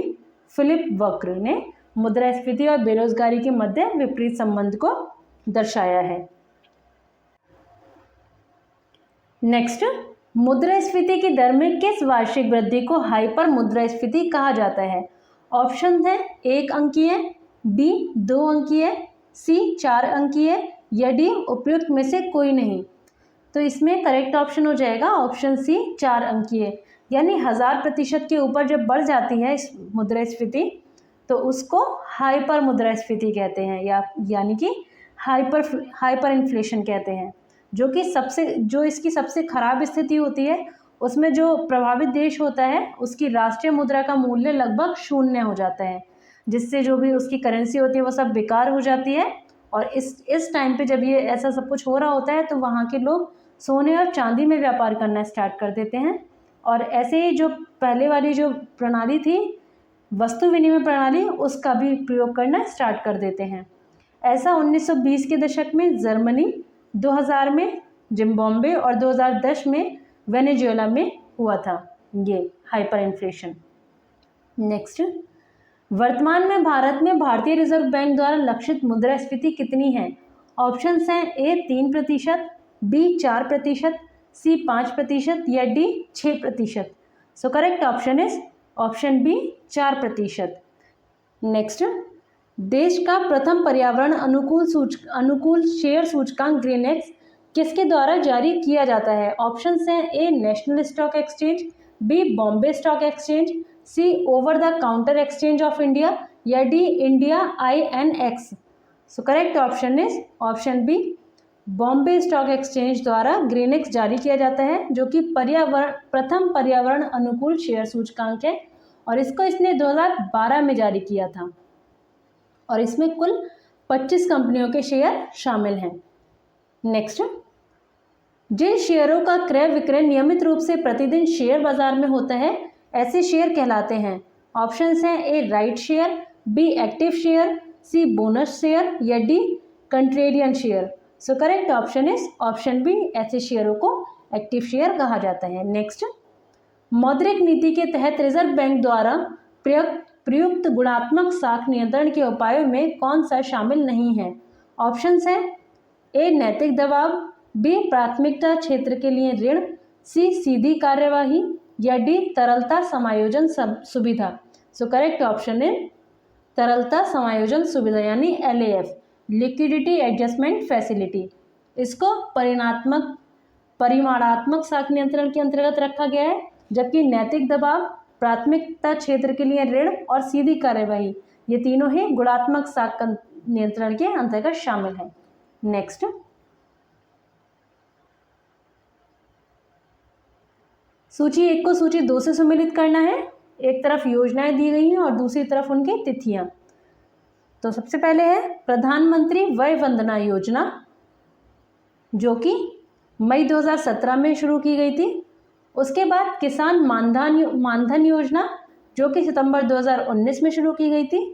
Philip वक्र ने मुद्रास्फीति और बेरोजगारी के मध्य विपरीत संबंध को दर्शाया है। नेक्स्ट, मुद्रास्फीति की दर में किस वार्षिक वृद्धि को हाइपर मुद्रास्फीति कहा जाता है? ऑप्शन है 1 अंकीय, बी 2 अंकीय, सी 4 अंकीय, या डी उपयुक्त में से कोई नहीं। तो इसमें करेक्ट ऑप्शन हो जाएगा ऑप्शन सी 4 अंकीय। यानी 1000% के ऊपर जब बढ़ जाती है इस मुद्रास्फीति तो उसको हाइपर मुद्रास्फीति कहते हैं, यानी कि हाइपर इन्फ्लेशन कहते हैं। जो इसकी सबसे खराब स्थिति होती है उसमें जो प्रभावित देश होता है उसकी राष्ट्रीय मुद्रा का मूल्य लगभग 0 हो जाता है, जिससे जो भी उसकी करेंसी होती है वो सब बेकार हो जाती है। और इस टाइम पे जब ये ऐसा सब कुछ हो रहा होता है तो वहाँ के लोग सोने और चांदी में व्यापार करना स्टार्ट कर देते हैं। और ऐसे ही जो पहले वाली जो प्रणाली थी वस्तु विनिमय प्रणाली, उसका भी प्रयोग करना स्टार्ट कर देते हैं। ऐसा 1920 के दशक में जर्मनी, 2000 में जिम्बाब्वे और 2010 में वेनेजुएला में हुआ था ये हाइपर इन्फ्लेशन। नेक्स्ट, वर्तमान में भारत में भारतीय रिजर्व बैंक द्वारा लक्षित मुद्रास्फीति कितनी है? ऑप्शंस हैं ए 3%, बी 4%, सी 5% या D 6%। So correct option is option B 4%। Next, देश का प्रथम पर्यावरण अनुकूल शेयर सूचकांक ग्रीनएक्स किसके द्वारा जारी किया जाता है? ऑप्शंस हैं A national stock exchange, B Bombay stock exchange, C over the counter exchange of India या D India INX। So correct option is option B Bombay stock exchange द्वारा ग्रीनएक्स जारी किया जाता है, जो कि प्रथम पर्यावरण अनुकूल शेयर सूचकांक है और इसको इसने 2012 में जारी किया था और इसमें कुल 25 कंपनियों के शेयर शामिल हैं। नेक्स्ट, जिन शेयरों का क्रय विक्रय नियमित रूप से प्रतिदिन शेयर बाजार में होता है ऐसे शेयर कहलाते हैं। ऑप्शंस हैं A right share, B active share, C bonus share या D contrarian share. So correct option is option B, ऐसे शेयरों को एक्टिव शेयर कहा जाता है। नेक्स्ट, मौद्रिक नीति के तहत रिजर्व बैंक द्वारा प्रयुक्त गुणात्मक साख नियंत्रण के उपायों में कौन सा शामिल नहीं है? ऑप्शंस हैं ए नैतिक दबाव, बी प्राथमिकता क्षेत्र के लिए ऋण, सी सीधी कार्यवाही या डी तरलता समायोजन सुविधा। सो करेक्ट ऑप्शन है तरलता समायोजन सुविधा यानी LAF, लिक्विडिटी एडजस्टमेंट फैसिलिटी। इसको परिमाणात्मक साख नियंत्रण के अंतर्गत रखा गया है, जबकि नैतिक दबाव, प्राथमिकता क्षेत्र के लिए ऋण और सीधी कार्यवाही ये तीनों ही गुणात्मक साख नियंत्रण के अंतर्गत शामिल हैं। नेक्स्ट, सूची 1 को सूची 2 से सम्मिलित करना है। एक तरफ योजनाएं दी गई हैं और दूसरी तरफ उनकी तिथियां। तो सबसे पहले है प्रधानमंत्री वय वंदना योजना, जो कि मई 2017 में शुरू की गई थी। उसके बाद किसान मानधन योजना, जो कि सितंबर 2019 में शुरू की गई थी।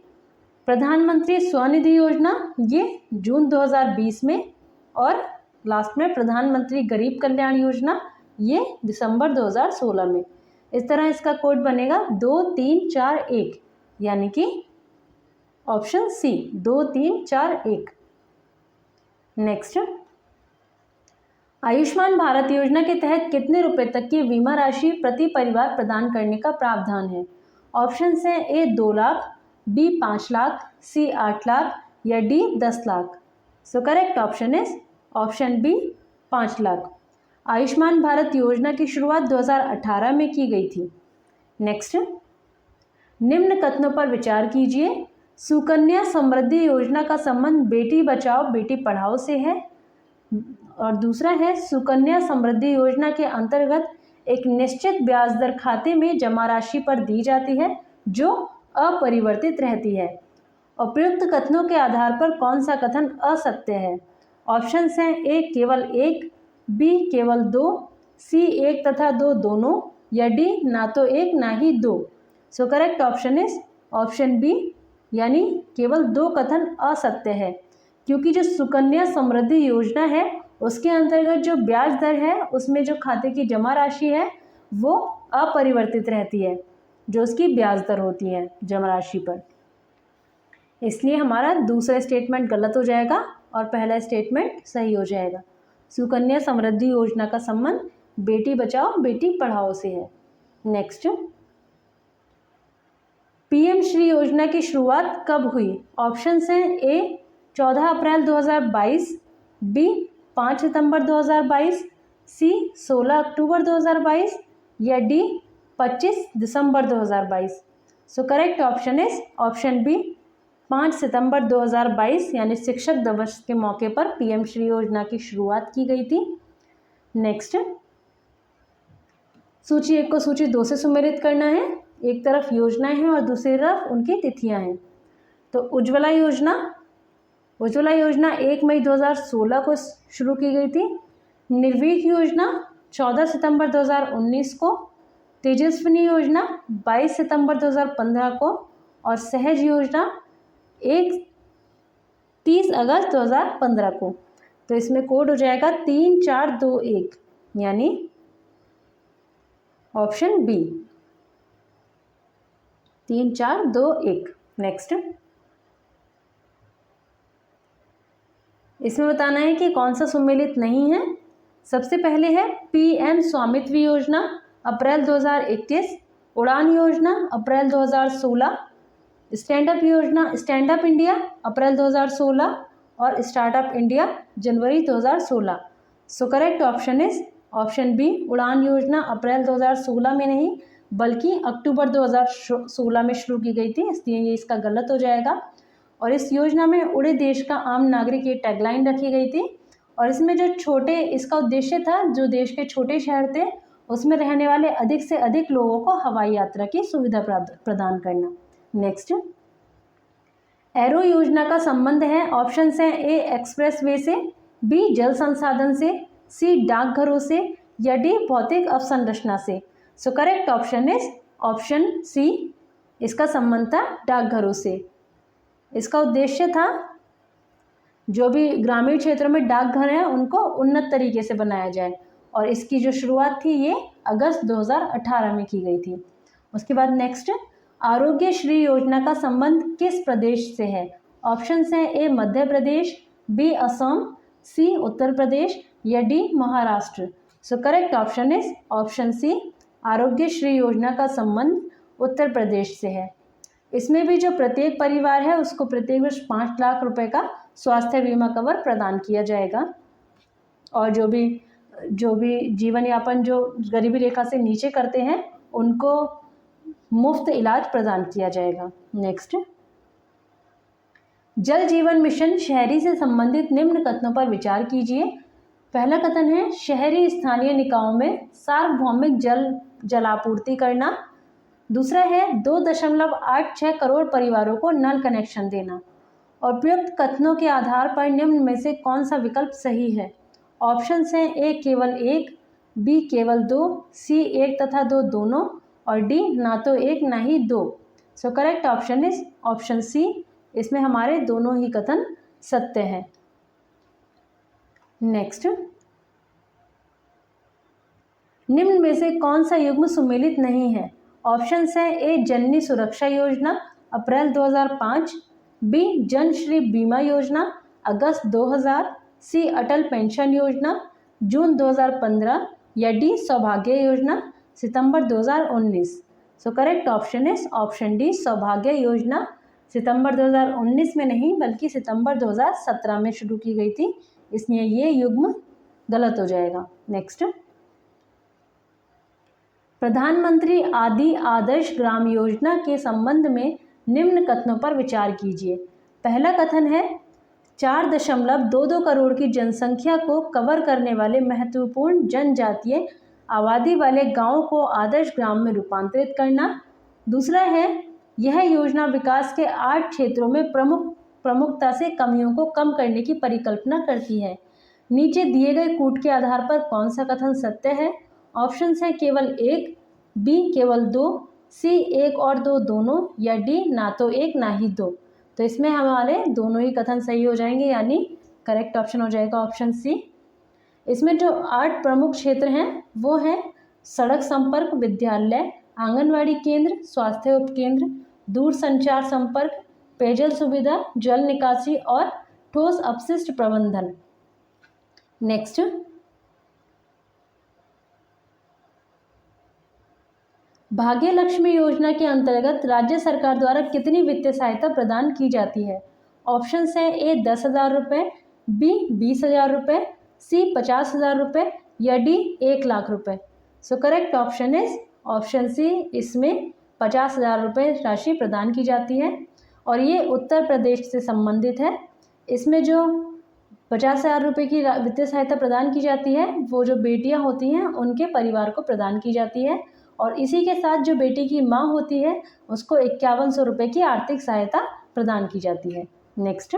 प्रधानमंत्री स्वनिधि योजना, ये जून 2020 में। और लास्ट में प्रधानमंत्री गरीब कल्याण योजना, ये दिसंबर 2016 में। इस तरह इसका कोड बनेगा 2341, यानी कि option C 2341। Next, Ayushman Bharat योजना के तहत कितने रुपए तक की बीमा राशि प्रति परिवार प्रदान करने का प्रावधान है? ऑप्शन हैं A 2 lakh, B 5 lakh, C 8 lakh या D 10 lakh. So correct option is option B 5 lakh. Ayushman Bharat योजना की शुरुआत 2018 में की गई थी। नेक्स्ट, निम्न कथनों पर विचार कीजिए। सुकन्या समृद्धि योजना का संबंध बेटी बचाओ बेटी पढ़ाओ से है। और दूसरा है सुकन्या समृद्धि योजना के अंतर्गत एक निश्चित ब्याज दर खाते में जमा राशि पर दी जाती है जो अपरिवर्तित रहती है। उपयुक्त कथनों के आधार पर कौन सा कथन असत्य है? ऑप्शंस हैं ए केवल 1, बी केवल 2, सी 1 तथा 2 दोनों या डी ना तो 1 ना ही 2। So correct option is option B, यानी केवल 2 कथन असत्य है, क्योंकि जो सुकन्या समृद्धि योजना है उसके अंतर्गत जो ब्याज दर है उसमें जो खाते की जमा राशि है वो अपरिवर्तित रहती है, जो उसकी ब्याज दर होती है जमा राशि पर। इसलिए हमारा दूसरा स्टेटमेंट गलत हो जाएगा और पहला स्टेटमेंट सही हो जाएगा। सुकन्या समृद्धि योजना का संबंध बेटी बचाओ बेटी पढ़ाओ से है। नेक्स्ट, PM श्री योजना की शुरुआत कब हुई? ऑप्शंस हैं ए 14 अप्रैल 2022, बी 5 सितंबर 2022, सी 16 अक्टूबर 2022 या डी 25 दिसंबर 2022। So correct option is option B 5 सितंबर 2022 यानी शिक्षक दिवस के मौके पर पीएम श्री योजना की शुरुआत की गई थी। नेक्स्ट, सूची 1 को सूची 2 से सुमेलित करना है। एक तरफ योजनाएं हैं और दूसरी तरफ उनकी तिथियां हैं। तो उज्ज्वला योजना 1 मई 2016 को शुरू की गई थी। निर्भीक योजना 14 सितंबर 2019 को, तेजस्विनी योजना 22 सितंबर 2015 को और सहज योजना 30 अगस्त 2015 को। तो इसमें कोड हो जाएगा 3421 यानी ऑप्शन बी 3421। नेक्स्ट, इसमें बताना है कि कौन सा सुमेलित नहीं है। सबसे पहले है पीएम स्वामित्व योजना अप्रैल 2021, उड़ान योजना अप्रैल 2016, स्टैंड अप इंडिया अप्रैल 2016 और स्टार्टअप इंडिया जनवरी 2016। So correct option is option B Udan योजना अप्रैल 2016 में नहीं बल्कि अक्टूबर 2016 में शुरू की गई थी, इसलिए ये इसका गलत हो जाएगा। और इस योजना में उड़े देश का आम नागरिक ये टैगलाइन रखी गई थी। और इसमें इसका उद्देश्य था जो देश के छोटे शहर थे उसमें रहने वाले अधिक से अधिक लोगों को हवाई यात्रा की सुविधा प्रदान करना। नेक्स्ट, एरो योजना का संबंध है। ऑप्शंस हैं ए एक्सप्रेसवे से, बी जल संसाधन से, सी डाकघरों से या डी भौतिक अवसंरचना से। So correct option is option C, इसका संबंध था डाकघरों से। इसका उद्देश्य था जो भी ग्रामीण क्षेत्रों में डाकघर हैं उनको उन्नत तरीके से बनाया जाए और इसकी जो शुरुआत थी ये अगस्त 2018 में की गई थी। उसके बाद नेक्स्ट, आरोग्य श्री योजना का संबंध किस प्रदेश से है। ऑप्शंस हैं ए मध्य प्रदेश, बी असम, सी उत्तर प्रदेश या D Maharashtra. So correct option is option C, Arogya Shri योजना का संबंध उत्तर प्रदेश से है। इसमें भी जो प्रत्येक परिवार है उसको प्रत्येक वर्ष 5 लाख रुपए का स्वास्थ्य बीमा कवर प्रदान किया जाएगा और जो भी जीवन यापन जो गरीबी रेखा से नीचे करते हैं उनको मुफ्त इलाज प्रदान किया जाएगा। नेक्स्ट, जल जीवन मिशन शहरी से संबंधित निम्न कथनों पर विचार कीजिए। पहला कथन है शहरी स्थानीय निकायों में सार्वभौमिक जलापूर्ति करना। दूसरा है 2.86 करोड़ परिवारों को नल कनेक्शन देना। और उपयुक्त कथनों के आधार पर निम्न में से कौन सा विकल्प सही है। ऑप्शंस हैं ए केवल 1, बी केवल 2, सी 1 तथा 2 दोनों और डी ना तो 1 ना ही 2। So correct option is option C, इसमें हमारे दोनों ही कथन सत्य हैं। नेक्स्ट, निम्न में से कौन सा युग्म सुमेलित नहीं है। ऑप्शंस हैं ए जननी सुरक्षा योजना अप्रैल 2005, बी जन श्री बीमा योजना अगस्त 2000, सी अटल पेंशन योजना जून 2015 या डी सौभाग्य योजना सितंबर 2019। सो correct option is option D सौभाग्य योजना सितंबर 2019 में नहीं बल्कि सितंबर 2017 में शुरू की गई थी, इसलिए ये युग्म गलत हो जाएगा। नेक्स्ट, प्रधानमंत्री आदि आदर्श ग्राम योजना के संबंध में निम्न कथनों पर विचार कीजिए। पहला कथन है 4.22 करोड़ की जनसंख्या को कवर करने वाले महत्वपूर्ण जनजातीय आबादी वाले गांवों को आदर्श ग्राम में रूपांतरित करना। दूसरा है यह योजना विकास के 8 क्षेत्रों में प्रमुखता से कमियों को कम करने की परिकल्पना करती है। नीचे दिए गए कूट के आधार पर कौन सा कथन सत्य है। ऑप्शंस हैं केवल 1, बी केवल 2, सी 1 और 2 दोनों या डी ना तो 1 ना ही 2। तो इसमें हमारे दोनों ही कथन सही हो जाएंगे यानी करेक्ट ऑप्शन हो जाएगा ऑप्शन सी। इसमें जो 8 प्रमुख क्षेत्र हैं वो हैं सड़क संपर्क, विद्यालय, आंगनवाड़ी केंद्र, स्वास्थ्य उपकेंद्र, दूर संचार संपर्क, पेयजल सुविधा, जल निकासी और ठोस अपशिष्ट प्रबंधन। नेक्स्ट, भाग्य लक्ष्मी योजना के अंतर्गत राज्य सरकार द्वारा कितनी वित्तीय सहायता प्रदान की जाती है। ऑप्शंस हैं ए 10,000 रुपये, बी 20,000 रुपये, सी 50,000 रुपये या डी 1 लाख रुपये। So correct option is option C, इसमें 50,000 रुपये राशि प्रदान की जाती है और ये उत्तर प्रदेश से संबंधित है। इसमें जो 50,000 रुपये की वित्तीय सहायता प्रदान की जाती है वो जो बेटियां होती हैं उनके परिवार को प्रदान की जाती है और इसी के साथ जो बेटी की माँ होती है उसको 5100 रुपये की आर्थिक सहायता प्रदान की जाती है। नेक्स्ट,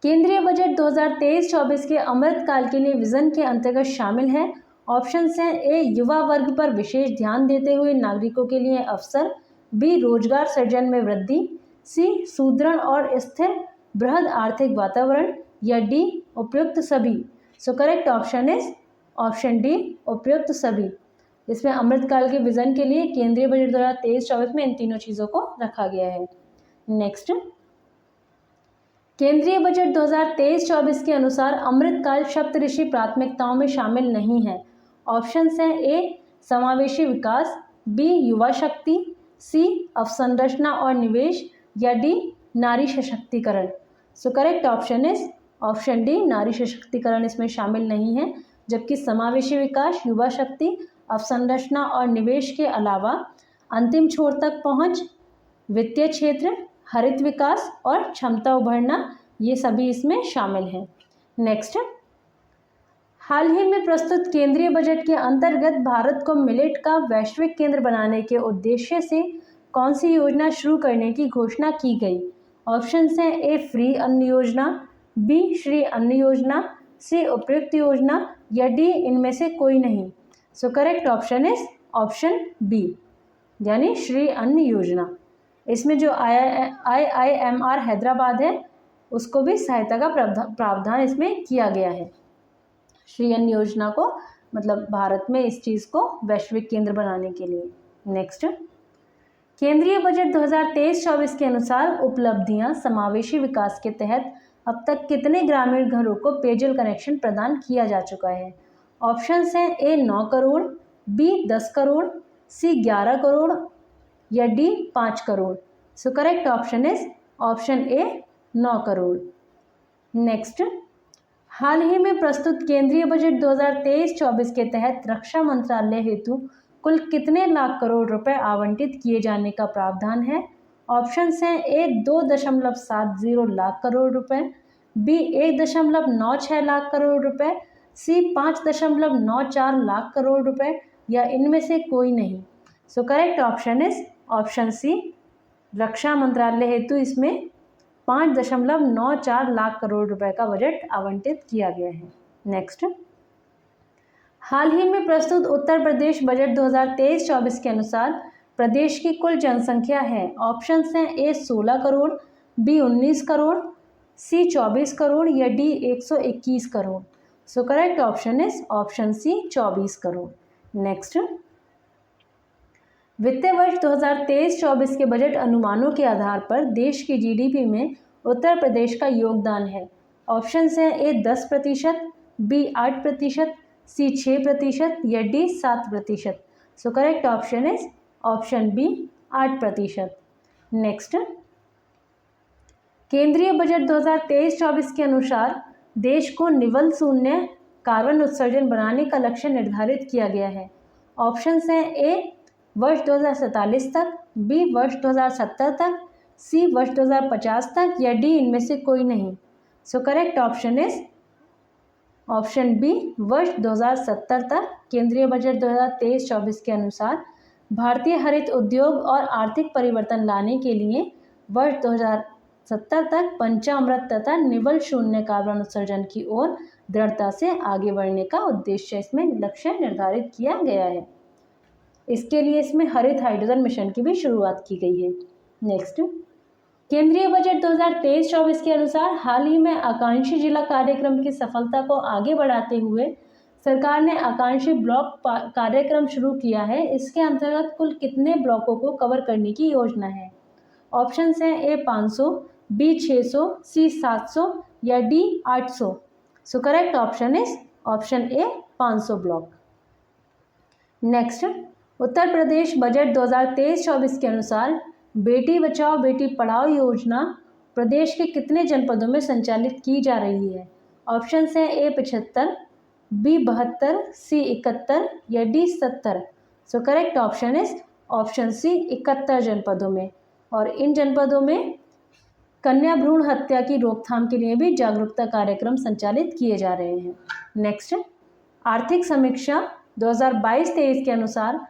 केंद्रीय बजट 2023-24 के अमृतकाल के लिए विजन के अंतर्गत शामिल है। ऑप्शंस हैं ए, युवा वर्ग पर विशेष ध्यान देते हुए नागरिकों के लिए अवसर, बी, रोजगार सृजन में वृद्धि, सी, सुदृढ़ और स्थिर बृहद आर्थिक वातावरण, या डी, उपयुक्त सभी। So correct option is option D, उपयुक्त सभी। इसमें अमृतकाल के विजन के लिए केंद्रीय बजट 2023-24 में इन तीनों चीज़ों को रखा गया है। नेक्स्ट, केंद्रीय बजट 2023-24 के अनुसार अमृतकाल सप्तऋषि प्राथमिकताओं में शामिल नहीं है। ऑप्शंस हैं ए, समावेशी विकास, बी, युवा शक्ति, सी, अवसंरचना और निवेश, या डी, नारी सशक्तिकरण। सो correct option is option D, नारी सशक्तिकरण इसमें शामिल नहीं है, जबकि समावेशी विकास, युवा शक्ति, अवसंरचना और निवेश के अलावा अंतिम छोर तक पहुंच, वित्तीय क्षेत्र, हरित विकास और क्षमता उभरना, ये सभी इसमें शामिल हैं। नेक्स्ट, हाल ही में प्रस्तुत केंद्रीय बजट के अंतर्गत भारत को मिलेट का वैश्विक केंद्र बनाने के उद्देश्य से कौन सी योजना शुरू करने की घोषणा की गई। ऑप्शंस हैं ए, फ्री अन्न योजना, बी, श्री अन्न योजना, सी, उपयुक्त योजना, या डी, इनमें से कोई नहीं। So correct option is option B, यानी श्री अन्न योजना। इसमें जो IIMR हैदराबाद है उसको भी सहायता का प्रावधान इसमें किया गया है। श्री अन्न योजना को मतलब भारत में इस चीज़ को वैश्विक केंद्र बनाने के लिए। नेक्स्ट, केंद्रीय बजट 2023-24 के अनुसार उपलब्धियां समावेशी विकास के तहत अब तक कितने ग्रामीण घरों को पेयजल कनेक्शन प्रदान किया जा चुका है। ऑप्शंस हैं A, 9 crore, B, 10 crore, C, 11 crore, या D, 5 crore. So correct option is option A, 9 crore. Next, हाल ही में प्रस्तुत केंद्रीय बजट 2023-24 के तहत रक्षा मंत्रालय हेतु कुल कितने लाख करोड़ रुपए आवंटित किए जाने का प्रावधान है। ऑप्शंस हैं ए, 2.70 लाख करोड़ रुपए, बी, 1.96 लाख करोड़ रुपए, सी, 5.94 लाख करोड़ रुपए, या इनमें से कोई नहीं। So correct option is option C, रक्षा मंत्रालय हेतु इसमें 5.94 लाख करोड़ रुपए का बजट आवंटित किया गया है। नेक्स्ट, हाल ही में प्रस्तुत उत्तर प्रदेश बजट 2023-24 के अनुसार प्रदेश की कुल जनसंख्या है। ऑप्शंस हैं A, 16 crore, B, 19 crore, C, 24 crore, या D, 121 crore. So correct option is option C, 24 crore. Next, वित्तीय वर्ष 2023-24 के बजट अनुमानों के आधार पर देश की GDP में उत्तर प्रदेश का योगदान है। ऑप्शंस हैं ए, 10%, बी, 8%, सी, 6%, या D, 7%। So correct option is option B, 8%। Next, केंद्रीय बजट 2023-24 के अनुसार देश को निवल शून्य कार्बन उत्सर्जन बनाने का लक्ष्य निर्धारित किया गया है। ऑप्शंस हैं ए, वर्ष 2047 तक, बी, वर्ष 2070 तक, सी, वर्ष 2050 तक, या डी, इनमें से कोई नहीं। So correct option is option B, वर्ष 2070 तक। केंद्रीय बजट 2023-24 के अनुसार भारतीय हरित उद्योग और आर्थिक परिवर्तन लाने के लिए वर्ष 2070 तक पंचामृत तथा निवल शून्य कार्बन उत्सर्जन की ओर दृढ़ता से आगे बढ़ने का उद्देश्य इसमें लक्ष्य निर्धारित किया गया है। इसके लिए इसमें हरित हाइड्रोजन मिशन की भी शुरुआत की गई है। नेक्स्ट, केंद्रीय बजट 2023-24 के अनुसार हाल ही में आकांक्षी जिला कार्यक्रम की सफलता को आगे बढ़ाते हुए सरकार ने आकांक्षी ब्लॉक कार्यक्रम शुरू किया है। इसके अंतर्गत कुल कितने ब्लॉकों को कवर करने की योजना है। ऑप्शंस हैं ए, 500, बी, 600, सी, 700, या D, 800। So correct option is option A, 500 block. Next, Uttar Pradesh budget 2023-24 के अनुसार बेटी बचाओ बेटी पढ़ाओ योजना प्रदेश के कितने जनपदों में संचालित की जा रही है। ऑप्शंस हैं ए, 75, बी, 72, सी, 71, या D, 70। So correct option is option C 71 जनपदों में। और इन जनपदों में कन्या भ्रूण हत्या की रोकथाम के लिए भी जागरूकता कार्यक्रम संचालित किए जा रहे हैं। नेक्स्ट, आर्थिक समीक्षा 2022-23 के अनुसार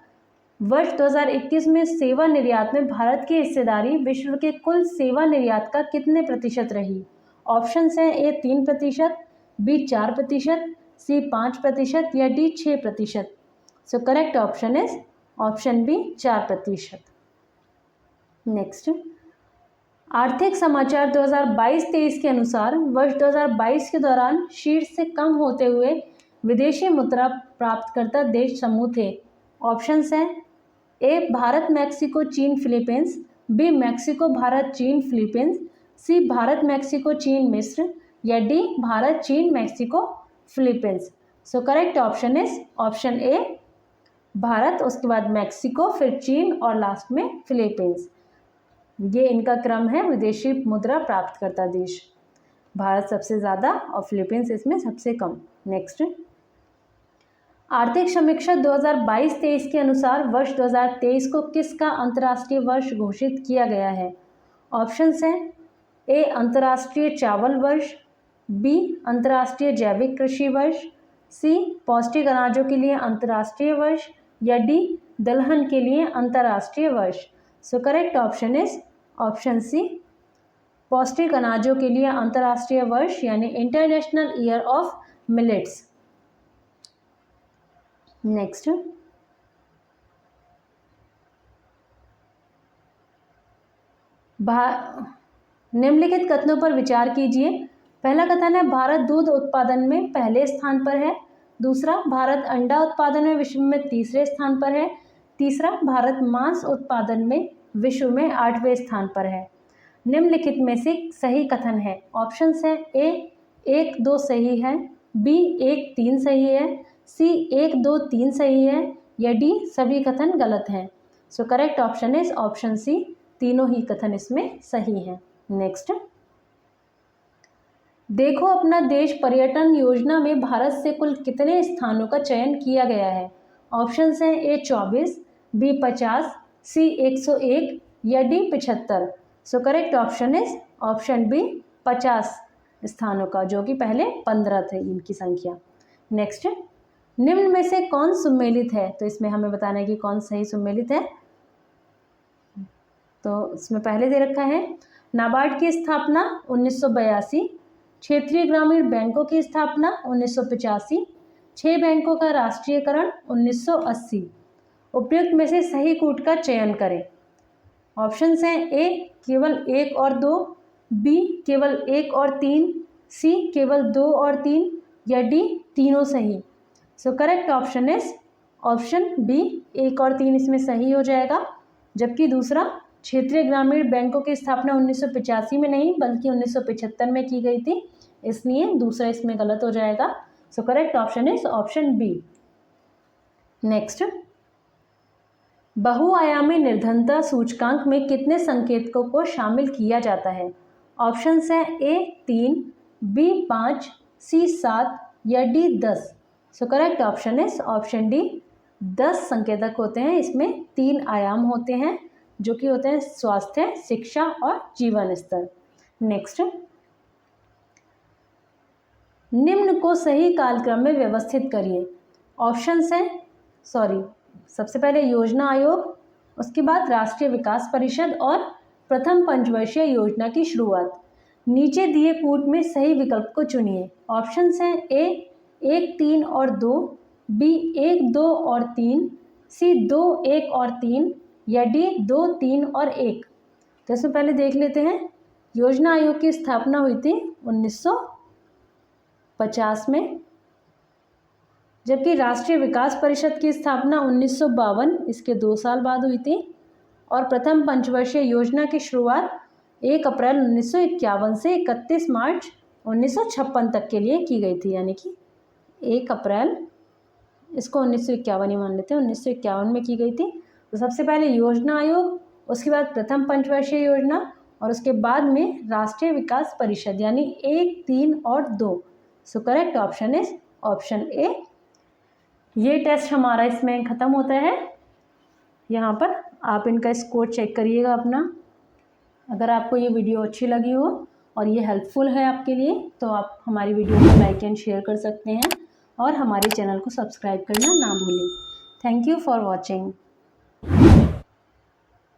वर्ष 2021 में सेवा निर्यात में भारत की हिस्सेदारी विश्व के कुल सेवा निर्यात का कितने प्रतिशत रही? ऑप्शंस हैं ए 3%, बी 4%, सी 5% या D 6%। So correct option is option B 4%। Next, आर्थिक समाचार 2022-23 के अनुसार वर्ष 2022 के दौरान शीर्ष से कम होते हुए विदेशी मुद्रा प्राप्तकर्ता देश समूह थे। ऑप्शंस हैं ए भारत, मैक्सिको, चीन, फिलीपींस, बी मैक्सिको, भारत, चीन, फिलीपींस, सी भारत, मैक्सिको, चीन, मिस्र या डी भारत, चीन, Mexico, Philippines. So correct option is option ए भारत, उसके बाद मैक्सिको, फिर चीन और लास्ट में फिलीपींस। ये इनका क्रम है विदेशी मुद्रा प्राप्तकर्ता देश। भारत सबसे ज़्यादा और फिलीपींस इसमें सबसे कम। नेक्स्ट, आर्थिक समीक्षा 2022-23 के अनुसार वर्ष 2023 को किसका अंतर्राष्ट्रीय वर्ष घोषित किया गया है? ऑप्शंस हैं ए अंतर्राष्ट्रीय चावल वर्ष, बी अंतर्राष्ट्रीय जैविक कृषि वर्ष, सी पौष्टिक अनाजों के लिए अंतर्राष्ट्रीय वर्ष या डी दलहन के लिए अंतर्राष्ट्रीय वर्ष। So correct option is option C पौष्टिक अनाजों के लिए अंतर्राष्ट्रीय वर्ष यानी international year of millets. Next, निम्नलिखित कथनों पर विचार कीजिए। पहला कथन है भारत दूध उत्पादन में पहले स्थान पर है। दूसरा, भारत अंडा उत्पादन में विश्व में तीसरे स्थान पर है। तीसरा, भारत मांस उत्पादन में विश्व में 8वें स्थान पर है। निम्नलिखित में से सही कथन है। ऑप्शंस है ए 1, 2 सही है, बी 1, 3 सही है, सी 1, 2, 3 सही है या डी सभी कथन गलत हैं। So correct option is option C, तीनों ही कथन इसमें सही हैं। नेक्स्ट, देखो अपना देश पर्यटन योजना में भारत से कुल कितने स्थानों का चयन किया गया है? ऑप्शंस हैं ए 24, बी 50, सी 101 या D 75। So correct option is option B 50 स्थानों का, जो कि पहले 15 थे इनकी संख्या। नेक्स्ट, निम्न में से कौन सुमेलित है? तो इसमें हमें बताना है कि कौन सही सुमेलित है। तो इसमें पहले दे रखा है नाबार्ड की स्थापना 1982, क्षेत्रीय ग्रामीण बैंकों की स्थापना 1985, 6 बैंकों का राष्ट्रीयकरण 1980। उपयुक्त में से सही कूट का चयन करें। ऑप्शंस हैं ए केवल 1 और 2, बी केवल 1 और 3, सी केवल 2 और 3 या डी तीनों सही। So correct option is option B 1 और 3 इसमें सही हो जाएगा। जबकि दूसरा, क्षेत्रीय ग्रामीण बैंकों की स्थापना 1985 में नहीं बल्कि 1975 में की गई थी, इसलिए दूसरा इसमें गलत हो जाएगा। So correct option is option B. Next, बहुआयामी निर्धनता सूचकांक में कितने संकेतकों को शामिल किया जाता है? ऑप्शंस हैं ए 3, बी 5, सी 7 या D 10। So correct option is option D, 10 संकेतक होते हैं। इसमें 3 आयाम होते हैं जो कि होते हैं स्वास्थ्य, शिक्षा और जीवन स्तर। नेक्स्ट, निम्न को सही कालक्रम में व्यवस्थित करिए। ऑप्शंस हैं सबसे पहले योजना आयोग, उसके बाद राष्ट्रीय विकास परिषद और प्रथम पंचवर्षीय योजना की शुरुआत। नीचे दिए कूट में सही विकल्प को चुनिए। ऑप्शंस हैं ए 1, 3 और 2, बी 1, 2 और 3, सी 2, 1 और 3 या डी 2, 3 और 1। तो इसमें पहले देख लेते हैं। योजना आयोग की स्थापना हुई थी 1950 में, जबकि राष्ट्रीय विकास परिषद की स्थापना 1952 इसके 2 साल बाद हुई थी और प्रथम पंचवर्षीय योजना की शुरुआत 1 अप्रैल 1951 से 31 मार्च 1956 तक के लिए की गई थी। यानी कि 1 अप्रैल, इसको 1951 ही मान लेते हैं, 1951 में की गई थी। तो सबसे पहले योजना आयोग, उसके बाद प्रथम पंचवर्षीय योजना और उसके बाद में राष्ट्रीय विकास परिषद, यानी 1, 3 और 2। So correct option is option ए। ये टेस्ट हमारा इसमें ख़त्म होता है। यहाँ पर आप इनका स्कोर चेक करिएगा अपना। अगर आपको ये वीडियो अच्छी लगी हो और ये हेल्पफुल है आपके लिए तो आप हमारी वीडियो को लाइक एंड शेयर कर सकते हैं और हमारे चैनल को सब्सक्राइब करना ना भूलें। Thank you for watching.